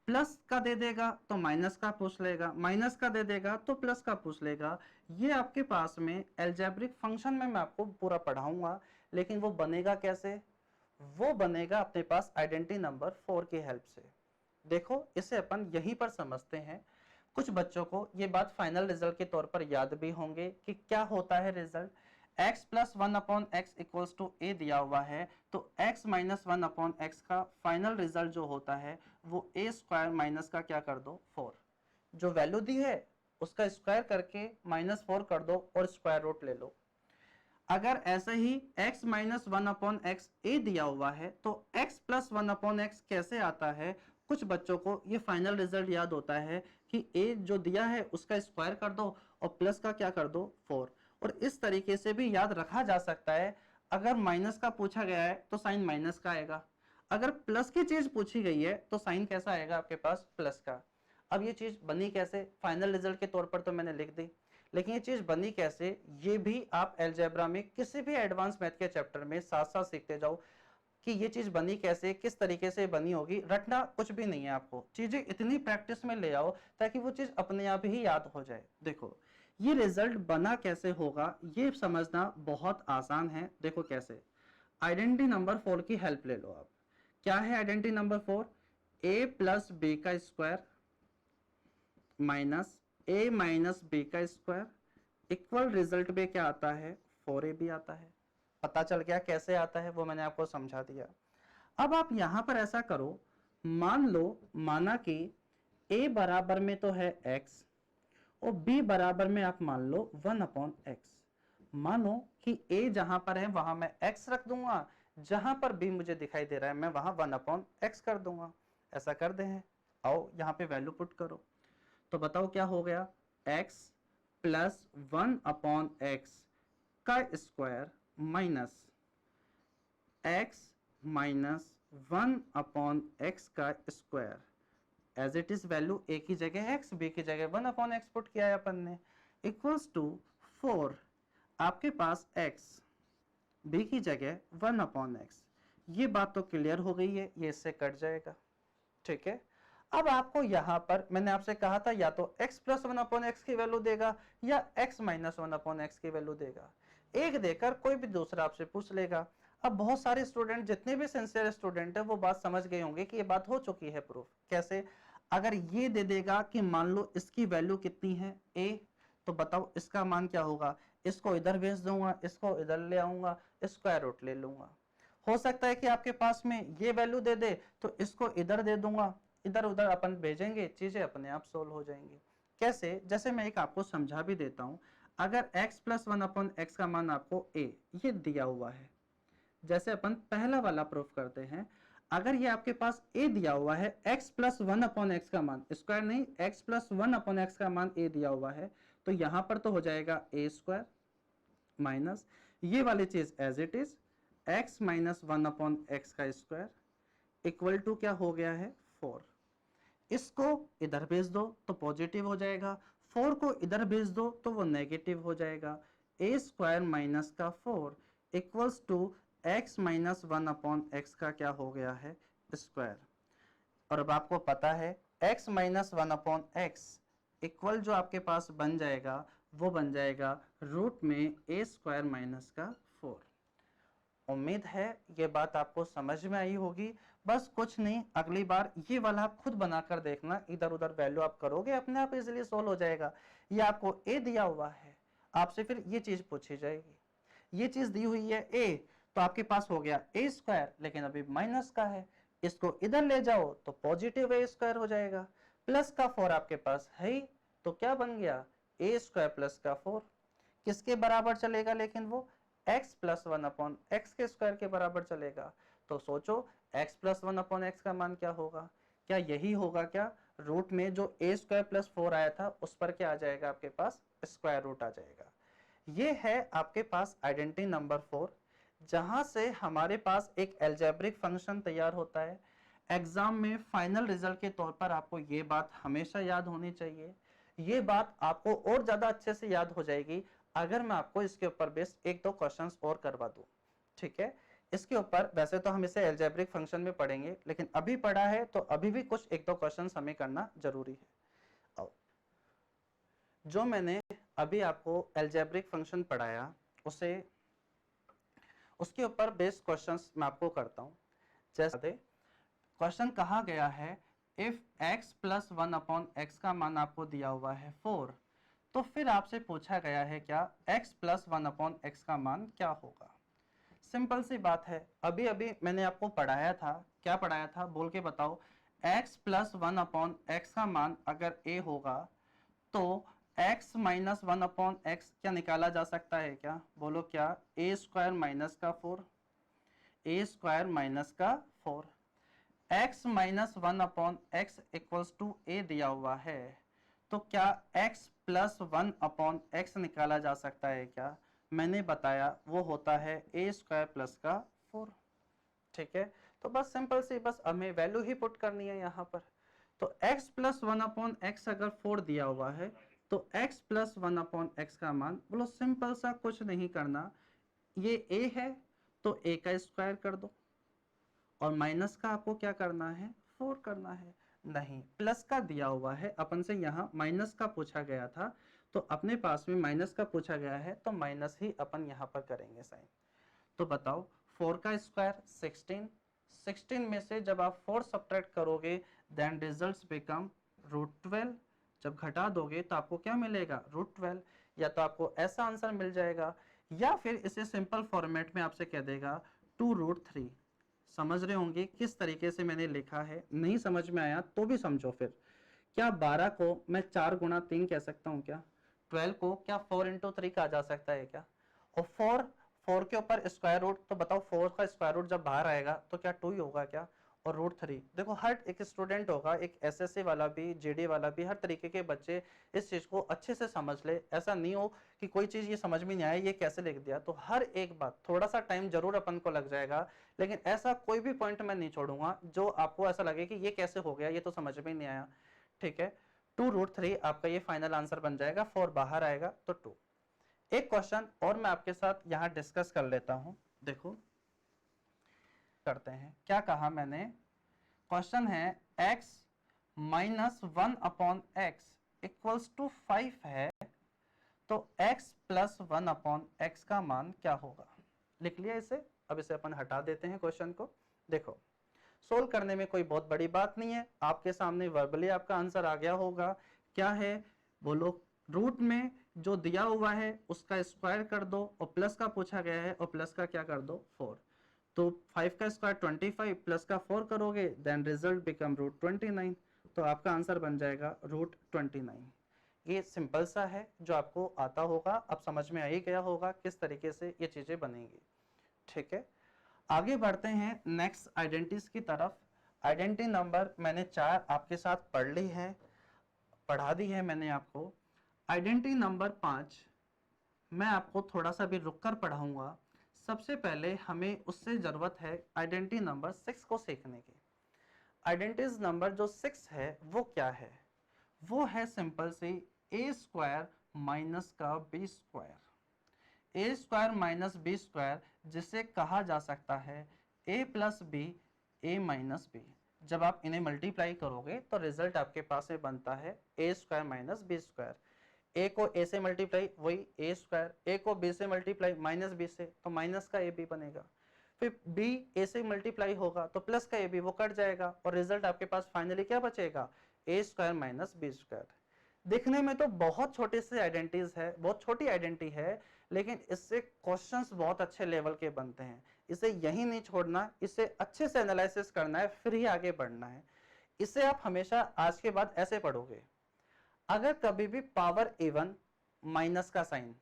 प्लस का दे देगा तो माइनस का पूछ लेगा, माइनस का दे देगा तो प्लस का पूछ लेगा। ये आपके पास में एल्जेब्रिक फंक्शन में मैं आपको पूरा पढ़ाऊंगा, लेकिन वो बनेगा कैसे, वो बनेगा अपने पास आइडेंटिटी नंबर 4 की हेल्प से। देखो इसे अपन यहीं पर समझते हैं। कुछ बच्चों को ये बात फाइनल रिजल्ट के तौर पर याद भी होंगे कि क्या होता है result. x plus 1/x equals to a दिया हुआ है, तो x माइनस 1/x का फाइनल रिजल्ट जो होता है वो a स्क्वायर माइनस का क्या कर दो 4, जो वैल्यू दी है उसका स्क्वायर करके -4 कर दो और स्क्वायर रूट ले लो। अगर ऐसे ही x माइनस 1/x a दिया हुआ है तो x प्लस 1/x कैसे आता है। कुछ बच्चों को ये फाइनल रिजल्ट याद होता है कि a जो दिया है उसका स्क्वायर कर दो और प्लस का क्या कर दो 4, और इस तरीके से भी याद रखा जा सकता है। अगर माइनस का पूछा गया है तो साइन माइनस का आएगा, अगर प्लस की चीज पूछी गई है तो साइन कैसा आएगा आपके पास प्लस का। अब ये चीज बनी कैसे, फाइनल रिजल्ट के तौर पर तो मैंने लिख दी, लेकिन ये चीज बनी कैसे ये भी आप अलजेब्रा में किसी भी एडवांस मैथ के चैप्टर में साथ साथ सीखते जाओ कि ये चीज बनी कैसे, किस तरीके से बनी होगी। रटना कुछ भी नहीं है, आपको चीजें इतनी प्रैक्टिस में ले आओ ताकि वो चीज अपने आप ही याद हो जाए। देखो ये रिजल्ट बना कैसे होगा ये समझना बहुत आसान है। देखो कैसे, आइडेंटिटी नंबर 4 की हेल्प ले लो आप। क्या है identity number 4, a plus B का square minus a minus B का स्क्वायर इक्वल रिजल्ट में क्या आता है 4ab आता है। पता चल गया कैसे आता है, वो मैंने आपको समझा दिया। अब आप यहां पर ऐसा करो, मान लो माना कि a बराबर में तो है x और b बराबर में आप मान लो 1/x। मानो कि a जहां पर है वहां मैं x रख दूंगा, जहां पर b मुझे दिखाई दे रहा है मैं वहां 1/x कर दूंगा। ऐसा कर दे हैं, आओ यहां पे वैल्यू पुट करो तो बताओ क्या हो गया, x प्लस 1/x का square minus x minus 1/x का square as it is value a की जगह x, b की जगह 1/x पुट किया है अपन ने, इक्वल्स टू 4। आपके पास x b की जगह 1/x, ये बात तो क्लियर हो गई है, ये इससे कट जाएगा। ठीक है, अब आपको यहां पर मैंने आपसे कहा था या तो x प्लस 1/x की वैल्यू देगा या x माइनस 1/x की वैल्यू देगा, एक देकर कोई भी दूसरा आपसे पूछ लेगा। अब बहुत सारे स्टूडेंट, जितने भी सिंसियर स्टूडेंट है वो बात समझ गए होंगे कि ये बात हो चुकी है प्रूफ। कैसे, अगर ये दे देगा कि मान लो इसकी वैल्यू कितनी है a, तो बताओ इसका मान क्या होगा, इसको इधर भेज दूंगा, इसको इधर ले आऊंगा, स्क्वायर रूट ले लूंगा। हो सकता है कि आपके पास में ये वैल्यू दे दे तो इसको इधर दे दूंगा, इधर उधर अपन भेजेंगे, चीजें अपने आप सोल्व हो जाएंगी। कैसे, जैसे मैं एक आपको समझा भी देता हूं। अगर x प्लस 1/x का मान आपको a ये दिया हुआ है, जैसे अपन पहला वाला प्रूफ करते हैं, अगर ये आपके पास a दिया हुआ है, x प्लस 1/x का मान, स्क्वायर नहीं, x प्लस 1/x का मान a दिया हुआ है, तो यहां पर तो हो जाएगा a स्क्वायर माइनस ये वाली चीज as it is x minus 1/x का स्क्वायर इक्वल टू क्या हो गया है 4। इसको इधर भेज दो तो पॉजिटिव हो जाएगा, 4 को इधर भेज दो तो वो नेगेटिव हो जाएगा। a स्क्वायर माइनस का 4 equals to x minus 1/x का क्या हो गया है स्क्वायर। और अब आपको पता है x माइनस 1/x इक्वल जो आपके पास बन जाएगा वो बन जाएगा रूट में a स्क्वायर माइनस का 4। उम्मीद है ये बात आपको समझ में आई होगी। बस कुछ नहीं, अगली बार ये वाला आप खुद बनाकर देखना, इधर उधर वैल्यू आप करोगे अपने आप इजीली सोल्व हो जाएगा। ये आपको a दिया हुआ है, आपसे फिर ये चीज पूछी जाएगी, ये चीज दी हुई है a, तो आपके पास हो गया a स्क्वायर, लेकिन अभी माइनस का है, इसको इधर ले जाओ तो पॉजिटिव a स्क्वायर हो जाएगा, प्लस का 4 आपके पास है ही, तो क्या बन गया a स्क्वायर प्लस का 4। किसके बराबर चलेगा, लेकिन वो x प्लस 1/x के स्क्वायर के बराबर चलेगा। तो सोचो x प्लस 1/x का मान क्या होगा, क्या यही होगा क्या, रूट में जो a स्क्वायर प्लस 4 आया था उस पर क्या आ जाएगा आपके पास स्क्वायर रूट आ जाएगा। ये है आपके पास आइडेंटिटी नंबर 4, जहां से हमारे पास एक अलजेब्रिक फंक्शन तैयार होता है। एग्जाम में फाइनल रिजल्ट के तौर पर आपको ये बात हमेशा याद होनी चाहिए। ये बात आपको और ज्यादा अच्छे से याद हो जाएगी अगर मैं आपको इसके ऊपर बेस एक दो क्वेश्चंस और करवा दूं। ठीक है, इसके ऊपर वैसे तो हम इसे अलजेब्रिक फंक्शन में पढ़ेंगे, लेकिन अभी पढ़ा है तो अभी भी कुछ एक दो क्वेश्चंस हमें करना जरूरी है। आओ, जो मैंने अभी आपको अलजेब्रिक फंक्शन पढ़ाया उसे उसके ऊपर बेस्ड क्वेश्चंस मैं आपको करता हूँ। जैसे क्वेश्चन कहा गया है इफ x प्लस 1/x का मान आपको दिया हुआ है 4, तो फिर आपसे पूछा गया है क्या x प्लस 1/x का मान क्या होगा। सिंपल सी बात है, अभी अभी मैंने आपको पढ़ाया था, क्या पढ़ाया था बोल के बताओ। x प्लस 1/x का मान अगर a होगा तो x माइनस 1/x क्या निकाला जा सकता है क्या, बोलो क्या, a स्क्वायर माइनस का 4, a स्क्वायर माइनस का 4, x minus 1/x equals to a दिया हुआ है, तो क्या x प्लस 1/x निकाला जा सकता है क्या, मैंने बताया वो होता है a स्क्वायर प्लस का 4। ठीक है, तो बस सिंपल सी बस हमें वैल्यू ही पुट करनी है यहाँ पर। तो x प्लस 1/x अगर 4 दिया हुआ है तो x प्लस 1/x का मान, बोलो सिंपल सा कुछ नहीं करना, ये a है तो a का स्क्वायर कर दो, और माइनस का आपको क्या करना है, 4 करना है। नहीं, प्लस का दिया हुआ है, अपन से यहाँ माइनस का पूछा गया था, तो अपने पास में माइनस का पूछा गया है तो माइनस ही अपन यहाँ पर करेंगे साइन। तो बताओ 4 का स्क्वायर 16, 16 में से जब आप 4 सब्ट्रैक्ट करोगे देन रिजल्ट्स बिकम √12, जब घटा दोगे तो आपको क्या मिलेगा, √12। या तो आपको ऐसा आंसर मिल जाएगा, या फिर इसे सिंपल फॉर्मेट में आपसे कह देगा 2√3। समझ रहे होंगे किस तरीके से मैंने लिखा है, नहीं समझ में आया तो भी समझो फिर। क्या 12 को मैं 4 गुणा 3 कह सकता हूँ क्या, 12 को क्या 4 इंटू 3 कहा जा सकता है क्या, और 4 के ऊपर स्क्वायर रूट, तो बताओ 4 का स्क्वायर रूट जब बाहर आएगा तो क्या 2 ही होगा क्या, और √3। देखो हर एक स्टूडेंट होगा, एक एसएससी वाला भी, जेडी वाला भी, हर तरीके के बच्चे इस चीज को अच्छे से समझ ले। ऐसा नहीं हो कि कोई चीज ये समझ में नहीं आया, ये कैसे लिख दिया, तो हर एक बात थोड़ा सा टाइम जरूर अपन को लग जाएगा, लेकिन ऐसा कोई भी पॉइंट मैं नहीं छोड़ूंगा जो आपको ऐसा लगे कि ये कैसे हो गया, ये तो समझ में नहीं आया। ठीक है, 2√3 आपका ये फाइनल आंसर बन जाएगा, 4 बाहर आएगा तो 2। एक क्वेश्चन और मैं आपके साथ यहां डिस्कस कर लेता हूं, देखो करते हैं। क्या कहा मैंने, क्वेश्चन है x minus 1/x equals to 5 है, तो x प्लस 1/x का मान क्या होगा। लिख लिया इसे, अब इसे अपन हटा देते हैं क्वेश्चन को। देखो सोल्व करने में कोई बहुत बड़ी बात नहीं है, आपके सामने वर्बली आपका आंसर आ गया होगा। क्या है बोलो, रूट में जो दिया हुआ है उसका स्क्वायर कर दो, और प्लस का पूछा गया है और प्लस का क्या कर दो 4, तो 5 का स्क्वायर 25 प्लस का 4 करोगे देन रिजल्ट बिकम √29, तो आपका आंसर बन जाएगा √29। ये सिंपल सा है, जो आपको आता होगा, अब समझ में आ ही गया होगा किस तरीके से ये चीजें बनेंगी। ठीक है, आगे बढ़ते हैं नेक्स्ट आइडेंटिटीज की तरफ। आइडेंटिटी नंबर मैंने 4 आपके साथ पढ़ ली है, पढ़ा दी है मैंने आपको। आइडेंटिटी नंबर 5 मैं आपको थोड़ा सा भी रुक कर पढ़ाऊंगा। सबसे पहले हमें उससे जरूरत है आइडेंटिटी नंबर 6 को सीखने की। आइडेंटिटीज नंबर जो 6 है वो क्या है, वो है सिंपल सी a स्क्वायर माइनस का b square. a square minus b square जिसे कहा जा सकता है a plus B a minus B. जब आप इन्हें मल्टीप्लाई करोगे तो रिजल्ट आपके पास में बनता है a square minus B square. a को a से मल्टीप्लाई वही a स्क्वायर, a को b से मल्टीप्लाई माइनस b से, तो माइनस का ab बनेगा। फिर b a से मल्टीप्लाई होगा तो प्लस का ab, वो कट जाएगा, और रिजल्ट आपके पास फाइनली क्या बचेगा, a square minus B square. दिखने में तो बहुत छोटी सी आइडेंटिटीज है, बहुत छोटी आइडेंटिटी है, लेकिन इससे क्वेश्चंस बहुत अच्छे लेवल के बनते हैं। इसे यही नहीं छोड़ना, इसे अच्छे से एनालिसिस करना है, फिर ही आगे बढ़ना है। इसे आप हमेशा आज के बाद ऐसे पढ़ोगे, अगर कभी भी पावर a1 माइनस का साइन,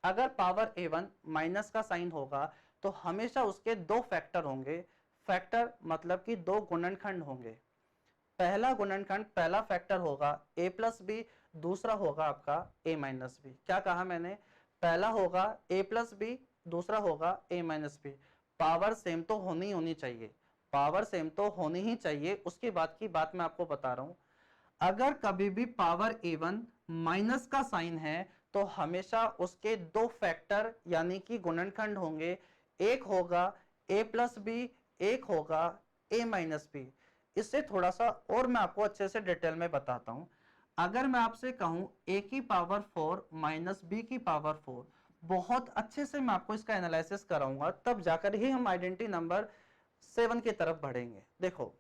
अगर पावर a1 माइनस का साइन होगा तो हमेशा उसके दो फैक्टर होंगे। फैक्टर मतलब कि दो गुणनखंड होंगे। पहला गुणनखंड, पहला फैक्टर होगा a प्लस बी, दूसरा होगा आपका a माइनस बी। क्या कहा मैंने, पहला होगा a प्लस बी, दूसरा होगा a minus B. Power same तो होनी चाहिए, पावर सेम तो होनी ही चाहिए, उसके बाद की बात मैं आपको बता रहा हूं। अगर कभी भी पावर a1 माइनस का साइन है तो हमेशा उसके दो फैक्टर यानी कि गुणनखंड होंगे, एक होगा a प्लस बी, एक होगा a माइनस बी। इससे थोड़ा सा और मैं आपको अच्छे से डिटेल में बताता हूं। अगर मैं आपसे कहूं a की पावर 4 माइनस b की पावर 4, बहुत अच्छे से मैं आपको इसका एनालिसिस कराऊंगा, तब जाकर ही हम आइडेंटिटी नंबर 7 की तरफ बढ़ेंगे। देखो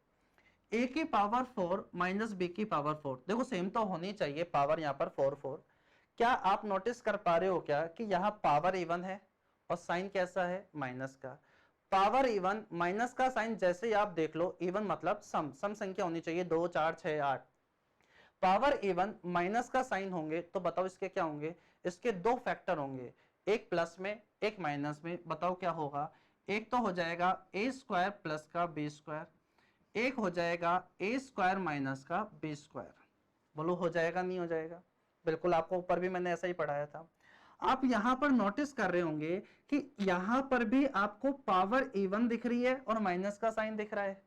a की पावर 4 माइनस b की पावर 4, देखो सेम तो होनी चाहिए, पावर यहाँ पर 4 4। क्या आप नोटिस कर पा रहे हो क्या कि यहाँ पावर इवन है और साइन कैसा है, माइनस का। पावर इवन, माइनस का साइन जैसे ही आप देख लो, इवन मतलब सम संख्या होनी चाहिए, 2 4 6 8। पावर इवन माइनस का साइन होंगे तो बताओ इसके क्या होंगे, इसके दो फैक्टर होंगे, एक प्लस में एक माइनस में। बताओ क्या होगा, एक तो हो जाएगा a स्क्वायर प्लस का b स्क्वायर, एक हो जाएगा a स्क्वायर माइनस का b स्क्वायर। बोलो हो जाएगा नहीं हो जाएगा, बिल्कुल आपको ऊपर भी मैंने ऐसा ही पढ़ाया था। आप यहां पर नोटिस कर रहे होंगे कि यहां पर भी आपको पावर इवन दिख रही है और माइनस का साइन दिख रहा है।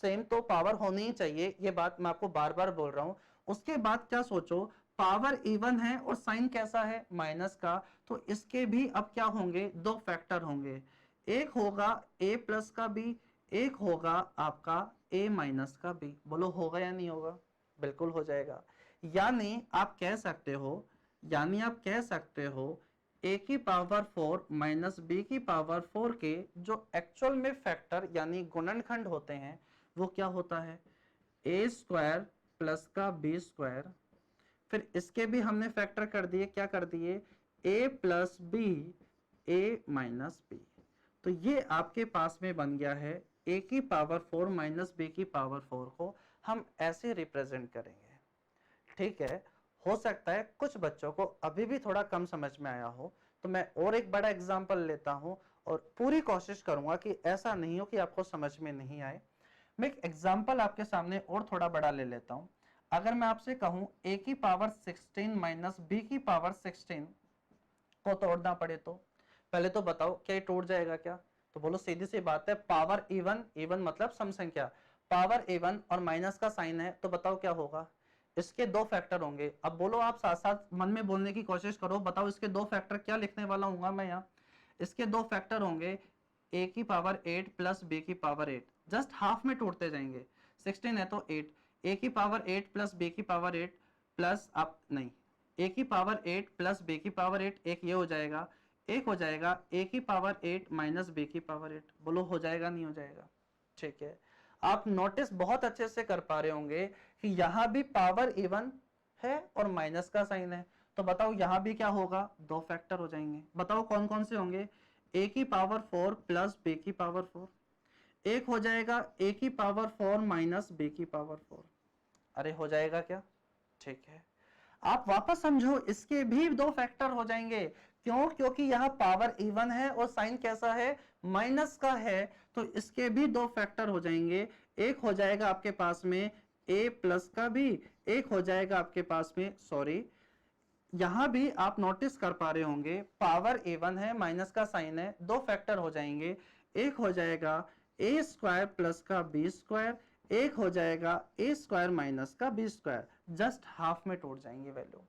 सेम तो पावर होनी ही चाहिए, ये बात मैं आपको बार बार बोल रहा हूं। उसके बाद क्या सोचो, पावर इवन है और साइन कैसा है, माइनस का, तो इसके भी अब क्या होंगे, दो फैक्टर होंगे, एक होगा a प्लस का b, एक होगा आपका a माइनस का b। बोलो होगा या नहीं होगा, बिल्कुल हो जाएगा। यानी आप कह सकते हो a की पावर 4 माइनस b की पावर 4 के जो एक्चुअल में फैक्टर यानी गुणनखंड होते हैं वो क्या होता है, a स्क्वायर प्लस का b स्क्वायर, फिर इसके भी हमने फैक्टर कर दिए, क्या कर दिए, a plus b a minus b। तो ये आपके पास में बन गया है a की पावर 4 माइनस b की पावर 4 को हम ऐसे रिप्रेजेंट करेंगे। ठीक है, हो सकता है कुछ बच्चों को अभी भी थोड़ा कम समझ में आया हो, तो मैं और एक बड़ा एग्जांपल लेता हूं और पूरी कोशिश करूंगा कि ऐसा नहीं हो कि आपको समझ में नहीं आए। मैं एक एग्जांपल आपके सामने और थोड़ा बड़ा ले लेता हूं। अगर मैं आपसे कहूं a की पावर 16 माइनस b की पावर 16 को तोड़ना पड़े तो पहले तो बताओ क्या ये टूट जाएगा क्या, तो बोलो सीधी सी बात है, पावर इवन, इवन मतलब सम संख्या, पावर इवन और माइनस का साइन है, तो बताओ क्या होगा, इसके दो फैक्टर होंगे। अब बोलो आप साथ साथ मन में बोलने की कोशिश करो, बताओ इसके दो फैक्टर क्या लिखने वाला हूँ मैं यहाँ, इसके दो फैक्टर होंगे a की पावर 8 प्लस b की पावर 8, जस्ट हाफ में टूटते जाएंगे, 16 है तो 8, a की पावर 8 प्लस b की पावर 8 प्लस आप नहीं, a की पावर 8 प्लस b की पावर 8, एक ये हो जाएगा, एक हो जाएगा a की पावर 8 माइनस b की पावर 8। बोलो हो जाएगा नहीं हो जाएगा, ठीक है। आप नोटिस बहुत अच्छे से कर पा रहे होंगे कि यहां भी पावर इवन है और माइनस का साइन है, तो बताओ यहां भी क्या होगा, दो फैक्टर हो जाएंगे। बताओ कौन कौन से होंगे, a की पावर 4 प्लस b की पावर 4, एक हो जाएगा a की पावर 4 माइनस b की पावर 4। अरे हो जाएगा क्या, ठीक है। आप वापस समझो, इसके भी दो फैक्टर हो जाएंगे, क्यों, क्योंकि यहाँ पावर इवन है और साइन कैसा है, माइनस का है, तो इसके भी दो फैक्टर हो जाएंगे, एक हो जाएगा आपके पास में a प्लस का भी, एक हो जाएगा आपके पास में, सॉरी यहां भी आप नोटिस कर पा रहे होंगे पावर इवन है, माइनस का साइन है, दो फैक्टर हो जाएंगे, एक हो जाएगा a स्क्वायर प्लस का b स्क्वायर, एक हो जाएगा a स्क्वायर माइनस का b स्क्वायर, जस्ट हाफ में टूट जाएंगे वैल्यू।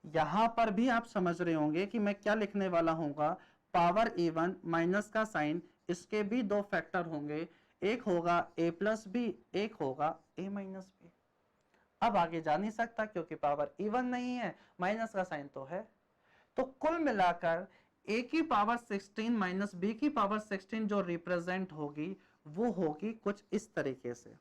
यहां पर भी आप समझ रहे होंगे कि मैं क्या लिखने वाला हूँगा, पावर इवन माइनस का साइन, इसके भी दो फैक्टर होंगे, एक होगा a प्लस बी, एक होगा a माइनस बी। अब आगे जा नहीं सकता क्योंकि पावर इवन नहीं है, माइनस का साइन तो है। तो कुल मिलाकर a की पावर 16 माइनस b की पावर 16 जो रिप्रेजेंट होगी वो होगी कुछ इस तरीके से,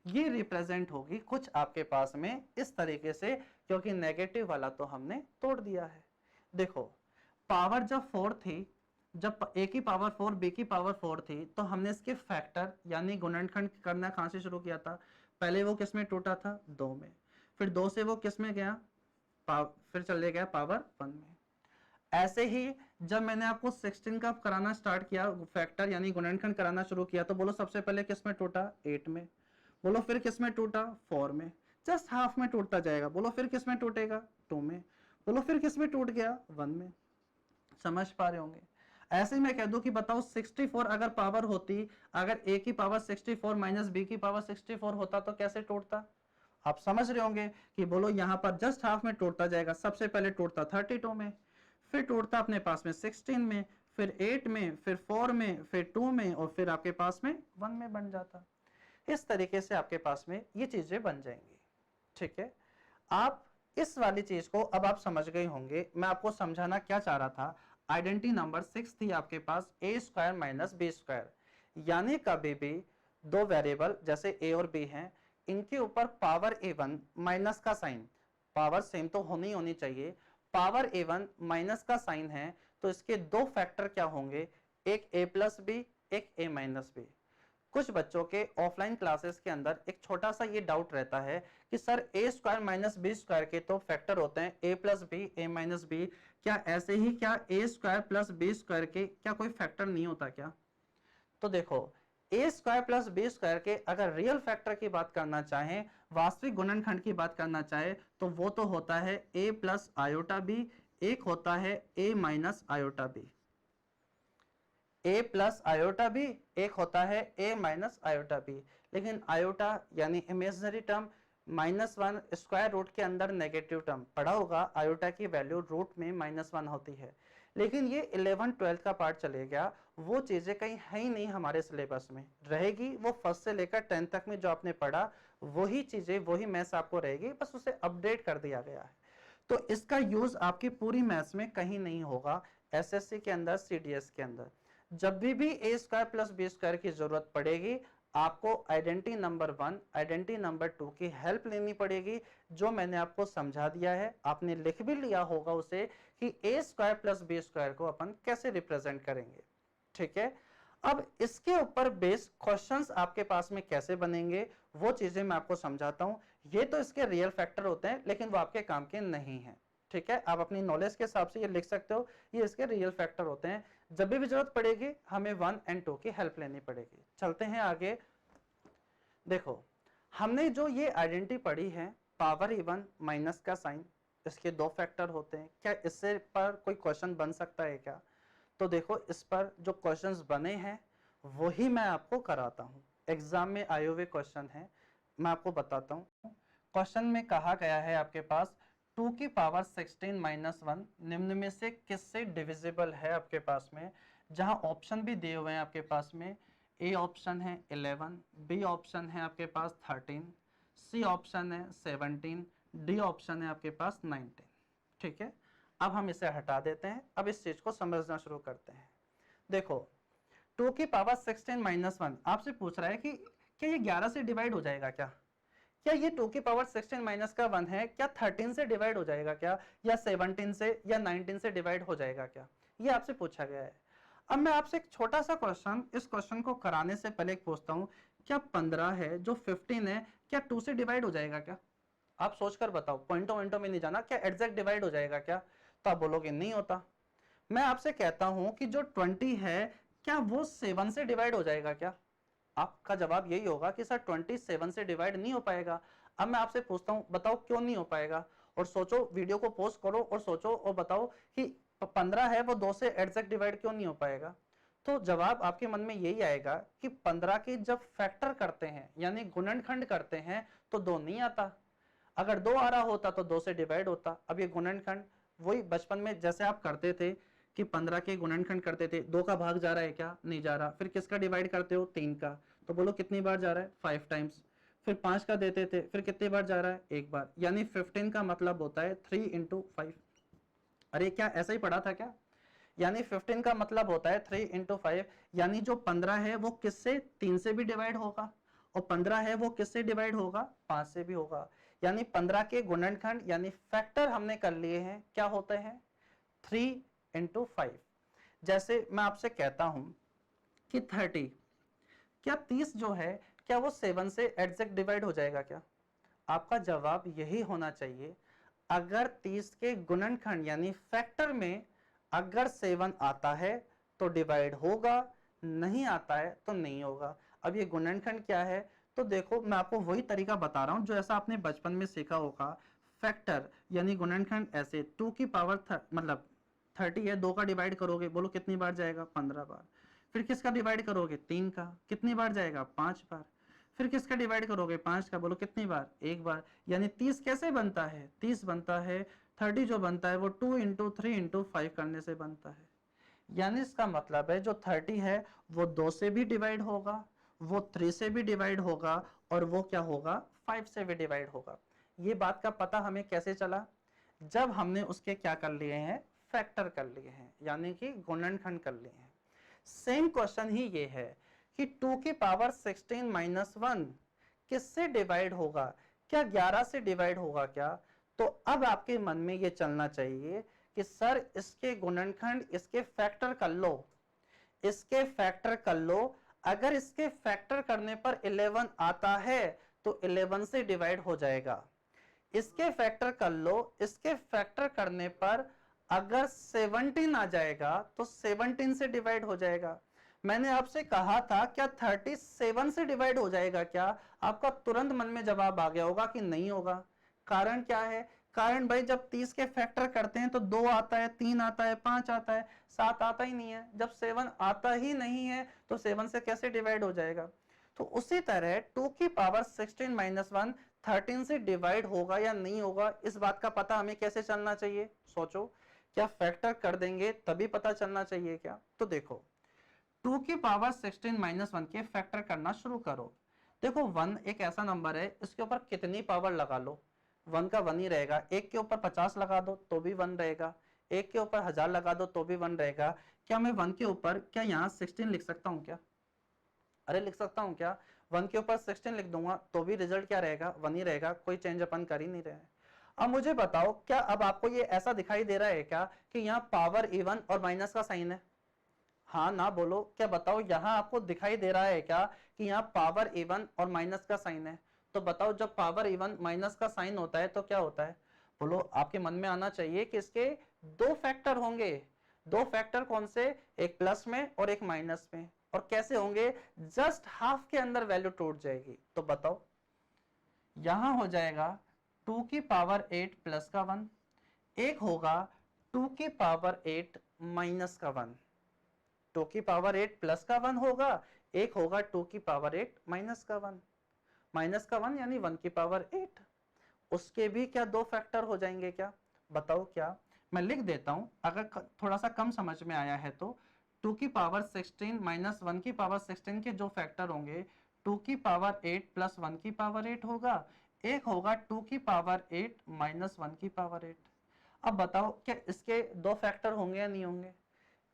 ये रिप्रेजेंट होगी कुछ आपके पास में इस तरीके से, क्योंकि नेगेटिव वाला तो हमने तोड़ दिया है। देखो पावर जब 4 थी, जब a की पावर 4 b की पावर 4 थी, तो हमने इसके फैक्टर यानी गुणनखंड करना कहां से शुरू किया था, पहले वो किस में टूटा था, 2 में, फिर 2 से वो किस में गया, फिर चले गया पावर 1 में। ऐसे ही जब मैंने आपको 16 का कराना स्टार्ट किया, फैक्टर यानी गुणनखंड कराना शुरू किया, तो बोलो सबसे पहले किस में टूटा, 8 में, बोलो फिर किस में टूटा, 4 में, जस्ट हाफ में टूटता जाएगा, बोलो फिर किस में टूटेगा, 2 में, बोलो फिर किस में टूट गया, 1 में। समझ पा रहे होंगे। ऐसे मैं कह दूं कि बताओ 64 अगर पावर होती, अगर a की पावर 64 माइनस b की पावर 64 होता तो कैसे टूटता, आप समझ रहे होंगे कि बोलो यहां पर जस्ट हाफ में टूटता जाएगा, सबसे पहले टूटता 32 में, फिर टूटता अपने पास में 16 में, फिर 8 में, फिर 4 में, फिर 2 में, और फिर आपके पास में 1 में बन जाता। इस तरीके से आपके पास में ये चीजें बन जाएंगी, ठीक है। आप इस वाली चीज को अब आप समझ गए होंगे। मैं आपको समझाना क्या चाह रहा था, आइडेंटिटी नंबर 6 थी आपके पास a square minus B square, यानी कभी भी दो वेरिएबल जैसे a और b हैं, इनके ऊपर पावर a1 माइनस का साइन, पावर सेम तो होनी चाहिए, पावर a1 माइनस का साइन है तो इसके दो फैक्टर क्या होंगे, एक a प्लस बी, एक a माइनस बी। कुछ बच्चों के ऑफलाइन क्लासेस के अंदर एक छोटा सा ये डाउट रहता है कि sir a square minus B square के तो फैक्टर होते हैं a plus B, a minus B, क्या ऐसे ही क्या a square plus B square के क्या कोई फैक्टर नहीं होता क्या? तो देखो, a square plus B square के अगर रियल फैक्टर की बात करना चाहें, वास्तविक गुणनखंड की बात करना चाहे, तो वो तो होता है a प्लस आयोटा बी, एक होता है a minus iota B. a plus iota B, एक होता है a माइनस आयोटा बी। लेकिन आयोटा यानी इमेजिनरी टर्म -1 स्क्वायर रूट के अंदर नेगेटिव टर्म पढ़ा होगा, आयोटा की वैल्यू रूट में -1 होती है। लेकिन ये 11-12 का पार्ट चले गया, वो चीजें कहीं है ही नहीं हमारे सिलेबस में, रहेगी वो फर्स्ट से लेकर 10 तक में जो आपने पढ़ा वही चीजें, वही मैथ्स आपको रहेगी, बस उसे अपडेट कर दिया गया है। तो इसका यूज आपकी पूरी मैथ्स में कहीं नहीं होगा, एसएससी के अंदर, सीडीएस के अंदर। जब भी a square plus B square की जरूरत पड़ेगी, आपको आइडेंटिटी नंबर 1, आइडेंटिटी नंबर 2 की हेल्प लेनी पड़ेगी, जो मैंने आपको समझा दिया है, आपने लिख भी लिया होगा उसे कि a square plus B square को अपन कैसे रिप्रेजेंट करेंगे। ठीक है, अब इसके ऊपर बेस क्वेश्चंस आपके पास में कैसे बनेंगे वो चीजें मैं आपको समझाता हूं। ये तो इसके रियल फैक्टर होते हैं, लेकिन वो आपके काम के नहीं है। ठीक है, आप अपनी नॉलेज के हिसाब से ये लिख सकते हो, ये इसके रियल फैक्टर होते हैं। जब भी जरूरत पड़ेगी हमें 1 और 2 की हेल्प लेनी पड़ेगी। चलते हैं आगे। देखो, हमने जो ये आइडेंटिटी पढ़ी है, पावर इवन माइनस का साइन, इसके दो फैक्टर होते हैं, क्या इससे पर कोई क्वेश्चन बन सकता है क्या? तो देखो, इस पर जो क्वेश्चंस बने हैं वही मैं आपको कराता हूं, एग्जाम में आए हुए क्वेश्चन है, मैं आपको बताता हूं। क्वेश्चन में कहा गया है आपके पास 2 की पावर 16 माइनस 1 निम्न में से किससे डिविजिबल है आपके पास में, जहां ऑप्शन भी दिए हुए हैं आपके पास में। ए ऑप्शन है 11, बी ऑप्शन है आपके पास 13, सी ऑप्शन है 17, डी ऑप्शन है आपके पास 19। ठीक है, अब हम इसे हटा देते हैं, अब इस चीज को समझना शुरू करते हैं। देखो, 2 की पावर 16 माइनस 1 आपसे पूछ रहा है कि क्या ये 11 से डिवाइड हो जाएगा क्या? क्या ये 2 की पावर 16 माइनस का 1 है, क्या 13 से डिवाइड हो जाएगा क्या, या 17 से या 19 से डिवाइड हो जाएगा क्या? ये आपसे पूछा गया है। अब मैं आपसे एक छोटा सा क्वेश्चन, इस क्वेश्चन को कराने से पहले एक पूछता हूं, क्या 15 है जो 15 है, क्या 2 से डिवाइड हो जाएगा क्या? आप सोचकर बताओ, पॉइंटों में नहीं जाना, क्या एग्जैक्ट डिवाइड हो जाएगा क्या? तो आप बोलोगे नहीं होता। मैं आपसे कहता हूं कि जो 20 है, क्या वो 7 से डिवाइड हो जाएगा क्या? आपका जवाब यही होगा कि सर 27 से डिवाइड नहीं हो पाएगा। अब मैं आपसे पूछता हूं, बताओ क्यों नहीं हो पाएगा? और सोचो, वीडियो को पॉज करो और सोचो और बताओ कि 15 है वो 2 से एग्जैक्ट डिवाइड क्यों नहीं हो पाएगा? तो जवाब आपके मन में यही आएगा कि 15 के जब फैक्टर करते हैं यानी गुणनखंड करते हैं तो 2 नहीं आता। अगर 2 आ रहा होता तो 2 से डिवाइड होता। अब ये गुणनखंड वही बचपन में जैसे आप करते थे कि 15 के गुणनखंड करते थे, 2 का भाग जा रहा है क्या? नहीं जा रहा। फिर किसका डिवाइड करते हो? 3 का। तो बोलो कितनी बार जा रहा है? 5 टाइम्स। फिर 5 का देते थे, फिर कितनी बार जा रहा है? एक बार। यानी 15 का मतलब होता है 3 इंटू 5। अरे क्या ऐसा ही पढ़ा था क्या? यानी 15 का मतलब होता है 3 इंटू 5, यानी जो 15 है वो किससे? 3 से भी डिवाइड होगा, और 15 है वो किससे डिवाइड होगा? 5 से भी होगा। यानी 15 के गुणनखंड यानी फैक्टर हमने कर लिए हैं, क्या होते हैं? 3 इंटू 5। जैसे मैं आपसे कहता हूं कि 30, क्या 30 जो है, क्या वो 7 से एग्जैक्ट डिवाइड हो जाएगा क्या? आपका जवाब यही होना चाहिए। अगर 30 के गुणनखंड यानी फैक्टर में अगर 7 आता है तो डिवाइड होगा, नहीं आता है तो नहीं होगा। अब ये गुणनखंड क्या है? तो देखो, मैं आपको वही तरीका बता रहा हूं जो ऐसा आपने बचपन में सीखा होगा। फैक्टर यानी गुणनखंड ऐसे 2 की पावर मतलब 30 है, 2 का डिवाइड करोगे, बोलो कितनी बार जाएगा? 15 बार। फिर किसका डिवाइड करोगे? 3 का। कितनी बार जाएगा? 5 बार। फिर किसका डिवाइड करोगे? 5 का। बोलो कितनी बार? एक बार। यानी 30 कैसे बनता है? 30 बनता है, 30 जो बनता है वो 2 इंटू 3 इंटू 5 करने से बनता है। यानी इसका मतलब है जो 30 है वो 2 से भी डिवाइड होगा, वो 3 से भी डिवाइड होगा, और वो क्या होगा? 5 से भी डिवाइड होगा। ये बात का पता हमें कैसे चला? जब हमने उसके क्या कर लिए हैं, फैक्टर कर लिए हैं, यानी कि गुणनखंड कर लिए हैं। सेम क्वेश्चन ही ये है कि 2 की पावर 16 माइनस 1 किससे डिवाइड होगा? क्या 11 से डिवाइड होगा क्या? तो अब आपके मन में ये चलना चाहिए कि सर इसके गुणनखंड, इसके फैक्टर कर लो, इसके फैक्टर कर लो। अगर इसके फैक्टर करने पर 11 आता है तो 11 से डिवाइड हो जाएगा। इसके फैक्टर कर लो, इसके फैक्टर करने पर अगर 17 आ जाएगा तो 17 से डिवाइड हो जाएगा। मैंने आपसे कहा था क्या 37 से डिवाइड हो जाएगा क्या? आपका तुरंत मन में जवाब आ गया होगा कि नहीं होगा। कारण क्या है? कारण भाई जब 30 के फैक्टर करते हैं तो 2 आता है, 3 आता है, 5 आता है, 7 आता ही नहीं है। जब 7 आता ही नहीं है तो 7 से कैसे डिवाइड हो जाएगा? तो उसी तरह 2 की पावर 16 माइनस 1 13 से डिवाइड होगा या नहीं होगा, इस बात का पता हमें कैसे चलना चाहिए? सोचो, क्या फैक्टर कर देंगे तभी पता चलना चाहिए क्या? तो देखो 2 की पावर 16 माइनस 1 के फैक्टर करना शुरू करो। देखो 1 एक ऐसा नंबर है, इसके ऊपर कितनी पावर लगा लो 1 का 1 ही रहेगा। एक के ऊपर 50 लगा दो तो भी 1 रहेगा, एक के ऊपर 1000 लगा दो तो भी 1 रहेगा। क्या मैं 1 के ऊपर क्या यहाँ 16 लिख सकता हूँ क्या? अरे लिख सकता हूँ क्या? 1 के ऊपर 16 लिख दूंगा तो भी रिजल्ट क्या रहेगा? 1 ही रहेगा, कोई चेंज अपन कर ही नहीं रहे हैं। अब मुझे बताओ, क्या अब आपको ये ऐसा दिखाई दे रहा है क्या कि यहाँ पावर इवन और माइनस का साइन है? हाँ ना बोलो, क्या बताओ यहाँ आपको दिखाई दे रहा है क्या कि यहाँ पावर इवन और माइनस का साइन है? तो बताओ जब पावर इवन माइनस का साइन होता है तो क्या होता है? बोलो, आपके मन में आना चाहिए कि इसके 2 फैक्टर होंगे। 2 फैक्टर कौन से? एक प्लस में और एक माइनस में। और कैसे होंगे? जस्ट हाफ के अंदर वैल्यू टूट जाएगी। तो बताओ, यहां हो जाएगा 2 की पावर 8 प्लस का 1, एक होगा 2 की पावर 8 माइनस का 1। 2 की पावर 8 प्लस का 1 होगा, एक होगा 2 की पावर 8 माइनस का 1। माइनस का 1 यानी 1 की पावर 8। उसके भी क्या 2 फैक्टर हो जाएंगे क्या? बताओ क्या? मैं लिख देता हूं, अगर थोड़ा सा कम समझ में आया है तो 2 की पावर 16 माइनस 1 की पावर 16 के जो फैक्टर होंगे, 2 की पावर 8 प्लस 1 की पावर 8 होगा, एक होगा 2 की पावर 8 माइनस 1 की पावर 8। अब बताओ क्या इसके 2 फैक्टर होंगे या नहीं होंगे?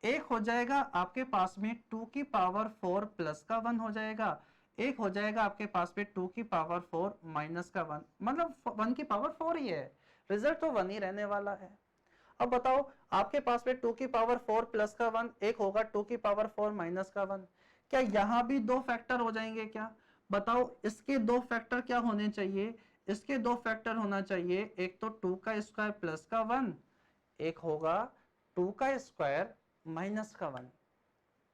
एक हो जाएगा आपके पास में 2 की पावर 4 प्लस का 1 हो जाएगा, एक हो जाएगा आपके पास में 2 की पावर 4 माइनस का 1, मतलब 1 की पावर 4 ही है। रिजल्ट तो 1 ही रहने वाला है। अब बताओ, आपके पास में 2 की पावर 4 प्लस का 1, एक होगा 2 की पावर 4 माइनस का 1। क्या यहां भी 2 फैक्टर हो जाएंगे क्या? बताओ, इसके 2 फैक्टर क्या होने चाहिए? इसके 2 फैक्टर होना चाहिए, एक तो 2 का स्क्वायर प्लस का 1, एक होगा 2 का स्क्वायर माइनस का 1।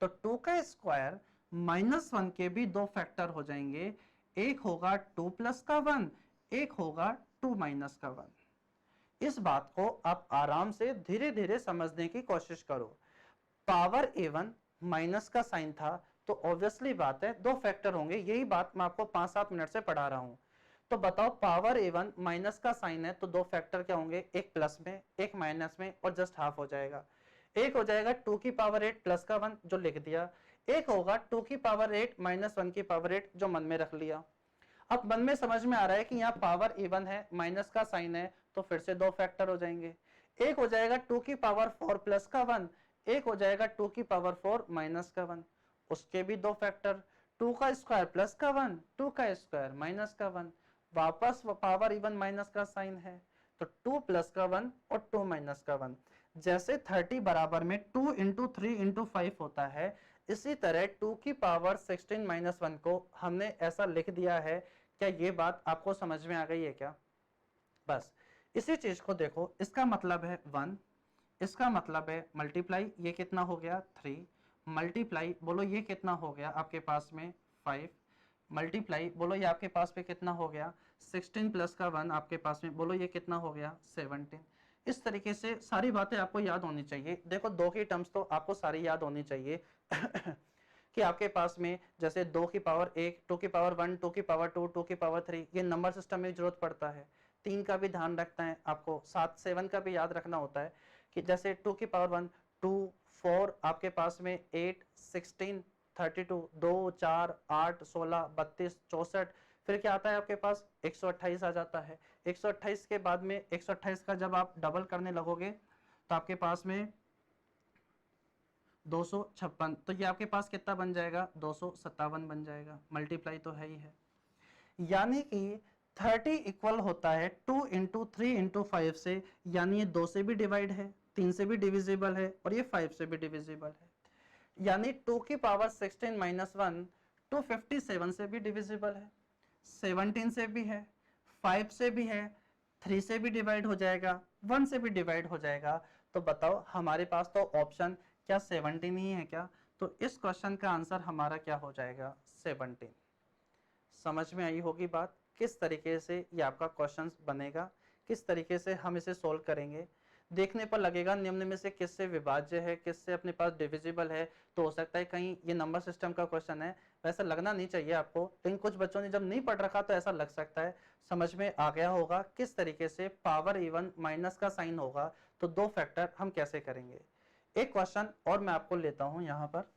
तो 2 का स्क्वायर माइनस 1 के भी 2 फैक्टर हो जाएंगे, एक होगा 2 प्लस का 1, एक होगा 2 माइनस का 1। इस बात को आप आराम से धीरे धीरे समझने की कोशिश करो। पावर इवन माइनस का साइन था तो ऑब्वियसली बात है 2 फैक्टर होंगे, यही बात मैं आपको 5-7 मिनट से पढ़ा रहा हूं। तो बताओ, पावर इवन माइनस का साइन है तो 2 फैक्टर क्या होंगे? एक प्लस में, एक माइनस में, और जस्ट हाफ हो जाएगा। एक हो जाएगा 2 की पावर 8 प्लस का 1 जो लिख दिया, एक होगा 2 की पावर 8 माइनस 1 की पावर 8 जो मन में रख लिया। अब मन में समझ में आ रहा है कि यहाँ पावर इवन है, माइनस का साइन है, तो फिर से 2 फैक्टर हो जाएंगे। एक हो जाएगा 2 की पावर 4 प्लस का 1, एक हो जाएगा 2 की पावर 4 माइनस का 1, उसके भी 2 फैक्टर। 2 का स्क्वायर प्लस का 1, 2 का स्क्वायर माइनस का 1, वापस पावर इवन माइनस का साइन है, तो 2 प्लस का 1 और 2 माइनस का 1। जैसे 30 बराबर में 2 इंटू 3 इंटू 5 होता है, इसी तरह 2 की पावर 16 माइनस 1 को हमने ऐसा लिख दिया है। क्या ये बात आपको समझ में आ गई है क्या? बस इसी चीज को देखो, इसका मतलब है 1, इसका मतलब है मल्टीप्लाई, ये कितना हो गया 3, मल्टीप्लाई बोलो ये कितना हो गया आपके पास में 5, मल्टीप्लाई बोलो ये आपके पास में कितना हो गया 16 प्लस का 1 आपके पास में, बोलो ये कितना हो गया 17। इस तरीके से सारी बातें आपको याद होनी चाहिए। देखो 2 की टर्म्स तो आपको सारी याद होनी चाहिए कि आपके पास में जैसे 2 की पावर 1, 2 की पावर 1, 2 की पावर 2, 2 की पावर 3, ये नंबर सिस्टम में जरूरत पड़ता है। 3 का भी ध्यान रखना है आपको, 7 का भी याद रखना होता है कि जैसे 2 की पावर 1, 2, 4 आपके पास में 8, 16, 32, 2, 4, 8, 16, 32, 64, फिर क्या आता है आपके पास 128 आ जाता है। 128 के बाद में 128 का जब आप डबल करने लगोगे तो आपके पास में 256, तो ये आपके पास कितना बन जाएगा, 257 बन जाएगा, मल्टीप्लाई तो है ही है। यानी कि 30 इक्वल होता है 2 इंटू 3 इंटू 5 से, यानी ये 2 से भी डिवाइड है, 3 से भी डिविजिबल है और ये 5 से भी डिविजिबल है। यानी 2 की पावर 16 माइनस 1 257 से भी डिविजिबल है, 17 से भी है, 5 से भी है, 3 से भी डिवाइड हो जाएगा, 1 से भी डिवाइड हो जाएगा। तो बताओ हमारे पास तो ऑप्शन क्या 17 ही है क्या? तो इस क्वेश्चन का आंसर हमारा क्या हो जाएगा, 17। समझ में आई होगी बात, किस तरीके से ये आपका क्वेश्चन बनेगा, किस तरीके से हम इसे सोल्व करेंगे। देखने पर लगेगा निम्न में से किससे विभाज्य है, किससे अपने पास डिविजिबल है, तो हो सकता है कहीं ये नंबर सिस्टम का क्वेश्चन है, वैसा लगना नहीं चाहिए आपको, लेकिन कुछ बच्चों ने जब नहीं पढ़ रखा तो ऐसा लग सकता है। समझ में आ गया होगा किस तरीके से पावर इवन माइनस का साइन होगा तो दो फैक्टर हम कैसे करेंगे। एक क्वेश्चन और मैं आपको लेता हूं यहां पर,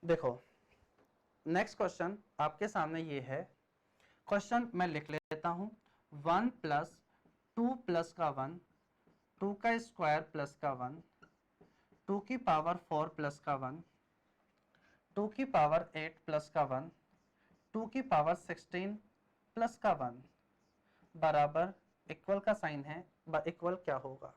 देखो नेक्स्ट क्वेश्चन आपके सामने ये है। क्वेश्चन मैं लिख लेता हूं, 1 प्लस 2 प्लस का 1, 2 का स्क्वायर प्लस का 1, 2 की पावर 4 प्लस का 1, 2 की पावर 8 प्लस का 1, 2 की पावर 16 प्लस का 1 बराबर इक्वल का साइन है, इक्वल क्या होगा।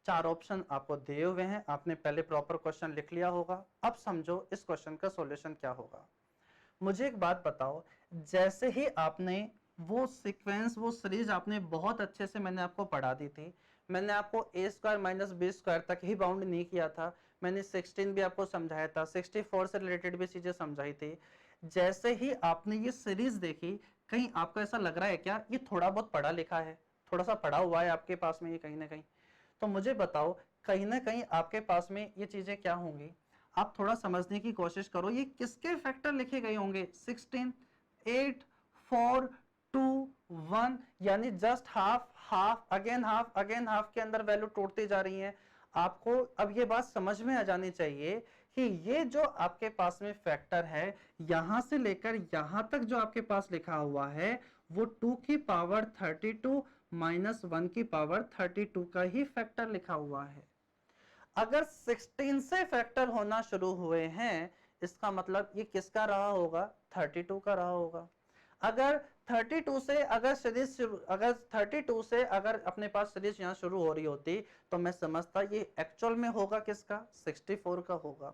चार ऑप्शन आपको दिए हुए हैं, आपने पहले प्रॉपर क्वेश्चन लिख लिया होगा। अब समझो इस क्वेश्चन का सॉल्यूशन क्या होगा। मुझे एक बात बताओ, जैसे ही आपने वो सीक्वेंस, वो सीरीज आपने बहुत अच्छे से मैंने आपको पढ़ा दी थी, मैंने आपको ए स्क्वायर माइनस बी स्क्वायर तक ही बाउंड नहीं किया था, मैंने 16 भी आपको समझाया था, 64 से रिलेटेड भी चीजें समझाई थी। जैसे ही आपने ये सीरीज देखी, कहीं आपको ऐसा लग रहा है क्या ये थोड़ा बहुत पढ़ा लिखा है, थोड़ा सा पढ़ा हुआ है आपके पास में ये कहीं ना कहीं? तो मुझे बताओ कहीं ना कहीं आपके पास में ये चीजें क्या होंगी, आप थोड़ा समझने की कोशिश करो, ये किसके फैक्टर लिखे गए होंगे, 16, 8, 4, 2, 1, यानी just half half again half again half के अंदर वैल्यू टूटती जा रही है। आपको अब ये बात समझ में आ जानी चाहिए कि ये जो आपके पास में फैक्टर है, यहां से लेकर यहां तक जो आपके पास लिखा हुआ है वो 2 की पावर 32 माइनस 1 की पावर 32 का ही फैक्टर लिखा हुआ है। अगर 16 से फैक्टर होना शुरू हुए हैं, इसका मतलब ये किसका रहा होगा, 32 का रहा होगा। अगर 32 से अगर सीरीज अगर 32 से अगर अपने पास सीरीज यहां शुरू हो रही होती तो मैं समझता ये एक्चुअल में होगा किसका, 64 का होगा।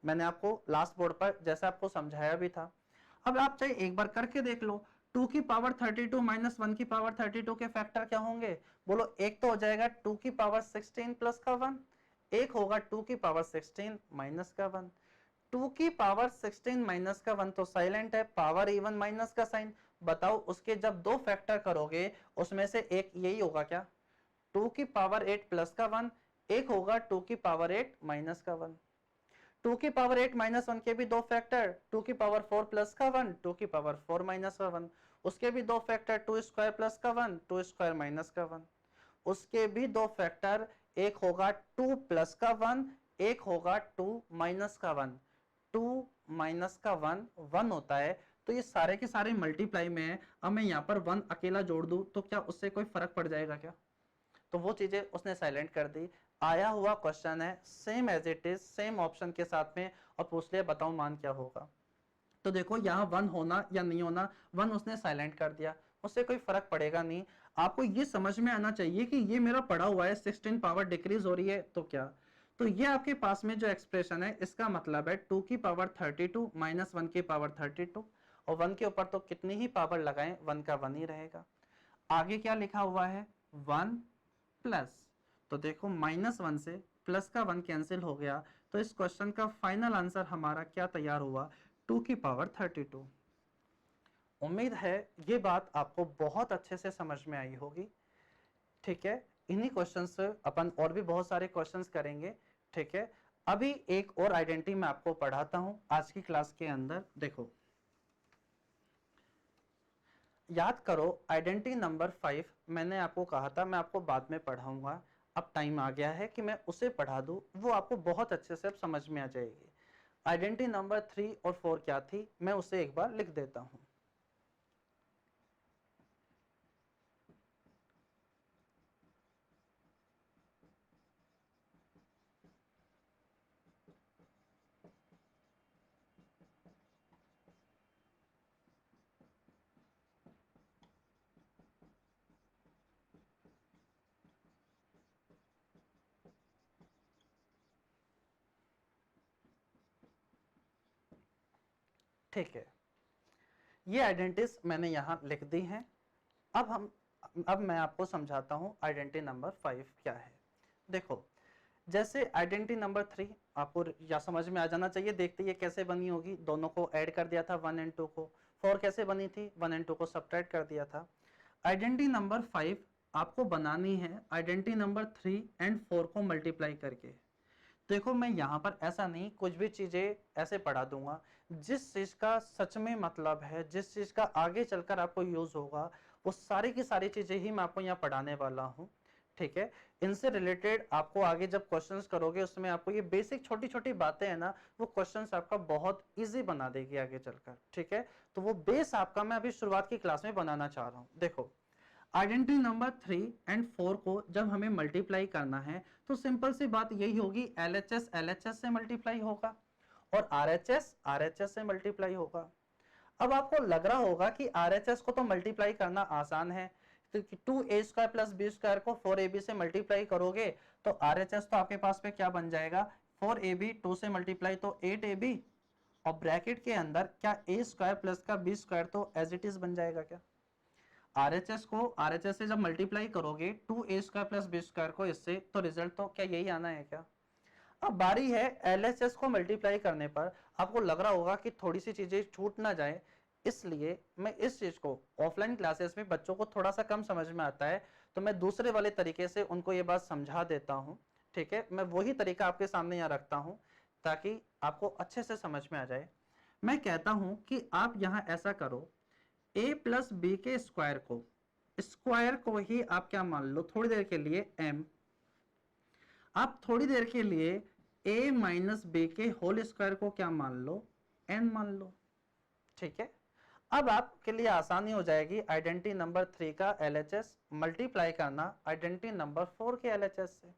मैंने आपको लास्ट बोर्ड पर जैसा आपको समझाया भी था। अब आप चाहे एक बार करके देख लो, 2 की पावर 32 माइनस 1 की पावर 32 के फैक्टर क्या होंगे, बोलो। एक तो हो जाएगा 2 की पावर 16 प्लस का 1, एक होगा 2 की पावर 16 माइनस का 1। 2 की पावर 16 माइनस का 1 तो साइलेंट है, पावर इवन माइनस का साइन। बताओ उसके जब दो फैक्टर करोगे उसमें से एक यही होगा क्या, 2 की पावर 8 प्लस का 1, एक होगा 2 की पावर 8 माइनस का 1। 2 की पावर 8 माइनस 1 के भी दो फैक्टर, 2 की पावर 4 प्लस का 1, 2 की पावर 4 माइनस का 1। उसके भी दो फैक्टर, 2 स्क्वायर प्लस का 1, 2 स्क्वायर माइनस का 1। उसके भी दो फैक्टर, एक होगा 2 प्लस का 1, एक होगा 2 माइनस का 1। 2 माइनस का 1 1 होता है, तो ये सारे के सारे मल्टीप्लाई में है। अब मैं यहाँ पर 1 अकेला जोड़ दूं तो क्या उससे कोई फर्क पड़ जाएगा क्या? तो वो चीजें उसने साइलेंट कर दी। आया हुआ क्वेश्चन है same as it is, same option के साथ में, और पूछ लिया बताओ मान क्या होगा। तो देखो यहाँ 1 होना या नहीं होना, 1 उसने साइलेंट कर दिया, उससे कोई फर्क पड़ेगा नहीं। आपको ये समझ में आना चाहिए कि ये मेरा पड़ा हुआ है 16 पावर डिक्रीज हो रही है तो क्या, तो ये आपके पास में जो एक्सप्रेशन है इसका मतलब है 2 की पावर 32 माइनस 1 की पावर 32, और 1 के ऊपर तो कितनी ही पावर लगाएं 1 का 1 ही रहेगा। आगे क्या लिखा हुआ है, 1 प्लस, तो देखो माइनस 1 से प्लस का 1 कैंसिल हो गया, तो इस क्वेश्चन का फाइनल आंसर हमारा क्या तैयार हुआ, 2 की पावर 32। उम्मीद है ये बात आपको बहुत अच्छे से समझ में आई होगी। ठीक है, इन्हीं क्वेश्चन से अपन और भी बहुत सारे क्वेश्चंस करेंगे। ठीक है, अभी एक और आइडेंटिटी मैं आपको पढ़ाता हूं आज की क्लास के अंदर। देखो याद करो, आइडेंटिटी नंबर 5 मैंने आपको कहा था मैं आपको बाद में पढ़ाऊंगा। अब टाइम आ गया है कि मैं उसे पढ़ा दूं, वो आपको बहुत अच्छे से अब समझ में आ जाएगी। आइडेंटिटी नंबर 3 और 4 क्या थी, मैं उसे एक बार लिख देता हूं। ठीक है, ये आइडेंटिटीज मैंने यहाँ लिख दी हैं। अब मैं आपको समझाता हूँ आइडेंटिटी नंबर 5 क्या है। देखो, जैसे आइडेंटिटी नंबर 3 आपको या समझ में आ जाना चाहिए, देखते ये कैसे बनी होगी। दोनों को ऐड कर दिया था 1 एंड 2 को। 4 कैसे बनी थी, 1 एंड 2 को सब्ट्रैक्ट कर दिया था। आइडेंटिटी नंबर 5 आपको बनानी है आइडेंटिटी नंबर 3 एंड 4 को मल्टीप्लाई करके। देखो, मैं यहाँ पर ऐसा नहीं कुछ भी चीजें ऐसे पढ़ा दूंगा, जिस चीज का सच में मतलब है, जिस चीज का आगे चलकर आपको यूज होगा, वो सारी की सारी चीजें ही मैं आपको यहाँ पढ़ाने वाला हूँ। ठीक है, इनसे रिलेटेड आपको आगे जब क्वेश्चंस करोगे उसमें आपको ये बेसिक छोटी छोटी बातें हैं ना, वो क्वेश्चंस आपका बहुत इजी बना देगी आगे चलकर। ठीक है, तो वो बेस आपका मैं अभी शुरुआत की क्लास में बनाना चाह रहा हूँ। देखो, आइडेंटिटी नंबर 3 एंड 4 को जब हमें मल्टीप्लाई करना है तो सिंपल सी बात यही होगी, LHS LHS से मल्टीप्लाई होगा और RHS RHS से मल्टीप्लाई होगा। अब आपको लग रहा होगा कि RHS को तो मल्टीप्लाई करना आसान है, तो 2a² प्लस b² को 4ab से मल्टीप्लाई करोगे तो RHS तो आपके पास में क्या बन जाएगा, 4ab 2 से मल्टीप्लाई तो 8ab, और ब्रैकेट के अंदर क्या a² प्लस का b² तो एज इट इज बन जाएगा क्या। RHS को RHS से जब मल्टीप्लाई करोगे 2a² प्लस b² को इससे, तो रिजल्ट तो क्या यही आना है क्या। अब बारी है LHS को मल्टीप्लाई करने पर। आपको लग रहा होगा कि थोड़ी सी चीजें छूट ना जाए, इसलिए मैं इस चीज को ऑफलाइन क्लासेस में बच्चों को थोड़ा सा कम समझ में आता है, तो मैं दूसरे वाले तरीके से उनको ये बात समझा देता हूँ। ठीक है, मैं वही तरीका आपके सामने यहाँ रखता हूँ ताकि आपको अच्छे से समझ में आ जाए। मैं कहता हूँ कि आप यहाँ ऐसा करो, a प्लस बी के स्क्वायर को ही आप क्या मान लो थोड़ी देर के लिए m, आप थोड़ी देर के लिए a माइनस बी के होल स्क्वायर को क्या मान लो, n मान लो। ठीक है, अब आपके लिए आसानी हो जाएगी आइडेंटिटी नंबर 3 का LHS मल्टीप्लाई करना आइडेंटिटी नंबर 4 के LHS से।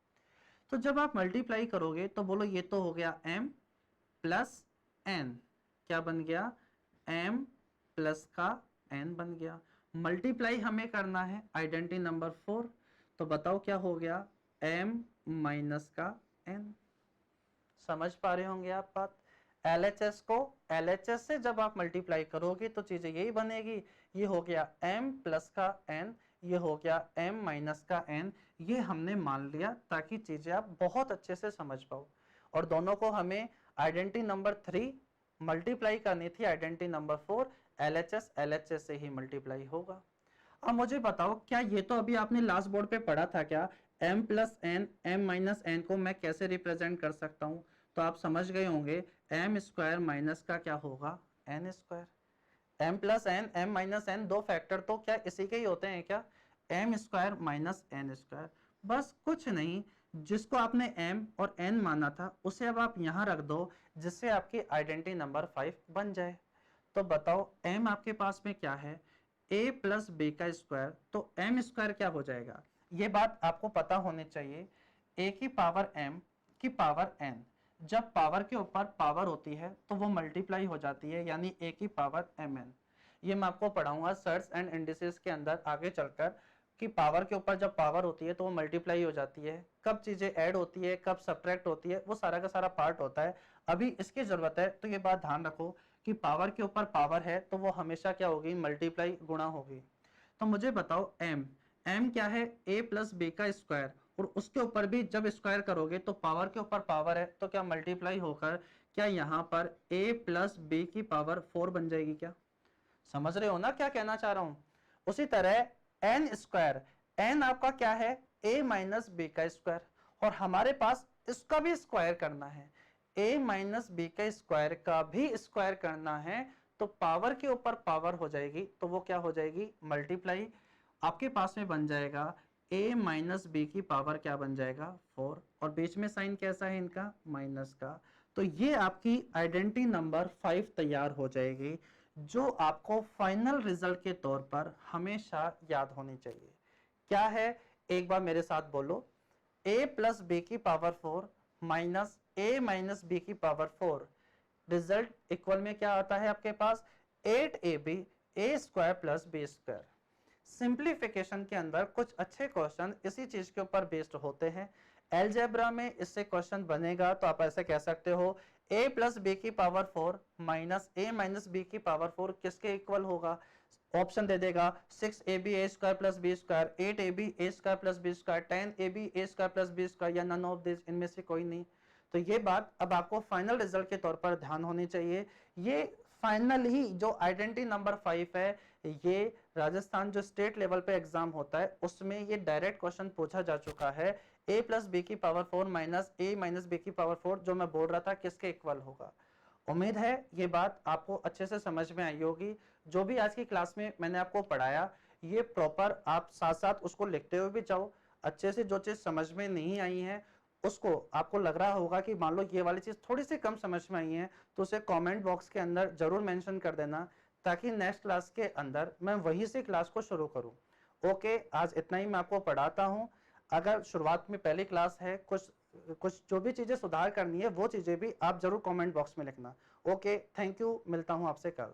तो जब आप मल्टीप्लाई करोगे तो बोलो ये तो हो गया m प्लस n, क्या बन गया, m प्लस का n बन गया। मल्टीप्लाई हमें करना है आइडेंटिटी नंबर 4, तो बताओ क्या हो गया, m माइनस का n। समझ पा रहे होंगे आप बात। LHS को LHS से जब आप मल्टीप्लाई करोगे तो चीजें यही बनेगी, ये हो गया m प्लस का n, ये हो गया m माइनस का n। ये हमने मान लिया ताकि चीजें आप बहुत अच्छे से समझ पाओ। और दोनों को हमें आइडेंटिटी नंबर 3 मल्टीप्लाई करनी थी आइडेंटिटी नंबर 4, LHS LHS से ही मल्टीप्लाई होगा। अब मुझे बताओ, क्या ये तो अभी आपने लास्ट बोर्ड पे पढ़ा था क्या, m plus n m minus n को मैं कैसे रिप्रेजेंट कर सकता हूँ। तो आप समझ गए होंगे, m स्क्वायर माइनस का क्या होगा, n square. m plus n m minus n दो फैक्टर तो क्या इसी के ही होते हैं क्या, m square minus n square. बस कुछ नहीं, जिसको आपने m और n माना था उसे अब आप यहाँ रख दो, जिससे आपकी आइडेंटिटी नंबर 5 बन जाए। तो बताओ m आपके पास में क्या है, a प्लस बी का स्क्वायर, तो m स्क्वायर क्या हो जाएगा। ये बात आपको पता होनी चाहिए, a की पावर m की पावर n, जब पावर के ऊपर पावर होती है तो वो मल्टीप्लाई हो जाती है, यानी a की पावर mn। ये मैं आपको पढ़ाऊंगा सर्ट्स एंड इंडिसेस के अंदर आगे चलकर, कि पावर के ऊपर जब पावर होती है तो वो मल्टीप्लाई हो जाती है, कब चीजें ऐड होती है कब सब्ट्रैक्ट होती है वो सारा का सारा पार्ट होता है। अभी इसकी जरूरत है तो ये बात ध्यान रखो कि पावर के ऊपर पावर है तो वो हमेशा क्या होगी, मल्टीप्लाई गुणा होगी। तो मुझे बताओ m क्या है, a प्लस बी का स्क्वायर, और उसके ऊपर भी जब स्क्वायर करोगे तो पावर के ऊपर पावर है तो क्या मल्टीप्लाई होकर क्या यहाँ पर a प्लस बी की पावर 4 बन जाएगी क्या। समझ रहे हो ना क्या कहना चाह रहा हूं। उसी तरह n स्क्वायर, n आपका क्या है, a माइनस बी का स्क्वायर, और हमारे पास इसका भी स्क्वायर करना है, a माइनस बी का स्क्वायर का भी स्क्वायर करना है, तो पावर के ऊपर पावर हो जाएगी तो वो क्या हो जाएगी, मल्टीप्लाई। आपके पास में बन जाएगा a माइनस बी की पावर क्या बन जाएगा 4, और बीच में साइन कैसा है इनका माइनस का। तो ये आपकी आइडेंटिटी नंबर 5 तैयार हो जाएगी, जो आपको फाइनल रिजल्ट के तौर पर हमेशा याद होनी चाहिए। क्या है, एक बार मेरे साथ बोलो, a प्लस बी की power 4 minus a minus B की पावर 4, रिजल्ट इक्वल में क्या आता है आपके पास 8ab a square plus B square. Simplification के अंदर कुछ अच्छे क्वेश्चन इसी चीज के ऊपर बेस्ड होते हैं। एलजेब्रा में इससे क्वेश्चन बनेगा तो आप ऐसे कह सकते हो a प्लस बी की power 4 minus a minus B की पावर 4 किसके इक्वल होगा। ऑप्शन दे देगा 6ab a square plus B square, 8ab a square plus B square, 10ab a square plus B square, या नन ऑफ दिस, इनमें से कोई नहीं। तो ये बात अब आपको फाइनल रिजल्ट के तौर पर ध्यान होनी चाहिए। ये फाइनल ही जो आइडेंटिटी नंबर 5 है, ये राजस्थान जो स्टेट लेवल पे एग्जाम होता है उसमें ये डायरेक्ट क्वेश्चन पूछा जा चुका है। a प्लस बी की power 4 minus a minus B की पावर 4, जो मैं बोल रहा था किसके इक्वल होगा। उम्मीद है ये बात आपको अच्छे से समझ में आई होगी। जो भी आज की क्लास में मैंने आपको पढ़ाया, ये प्रॉपर आप साथ साथ उसको लिखते हुए भी जाओ। अच्छे से जो चीज समझ में नहीं आई है उसको आपको लग रहा होगा कि मान लो ये वाली चीज थोड़ी सी कम समझ में आई है, तो उसे कमेंट बॉक्स के अंदर जरूर मेंशन कर देना, ताकि नेक्स्ट क्लास के अंदर मैं वहीं से क्लास को शुरू करूं। ओके, आज इतना ही मैं आपको पढ़ाता हूं। अगर शुरुआत में पहली क्लास है, कुछ कुछ जो भी चीजें सुधार करनी है वो चीजें भी आप जरूर कमेंट बॉक्स में लिखना। ओके, थैंक यू, मिलता हूं आपसे कल।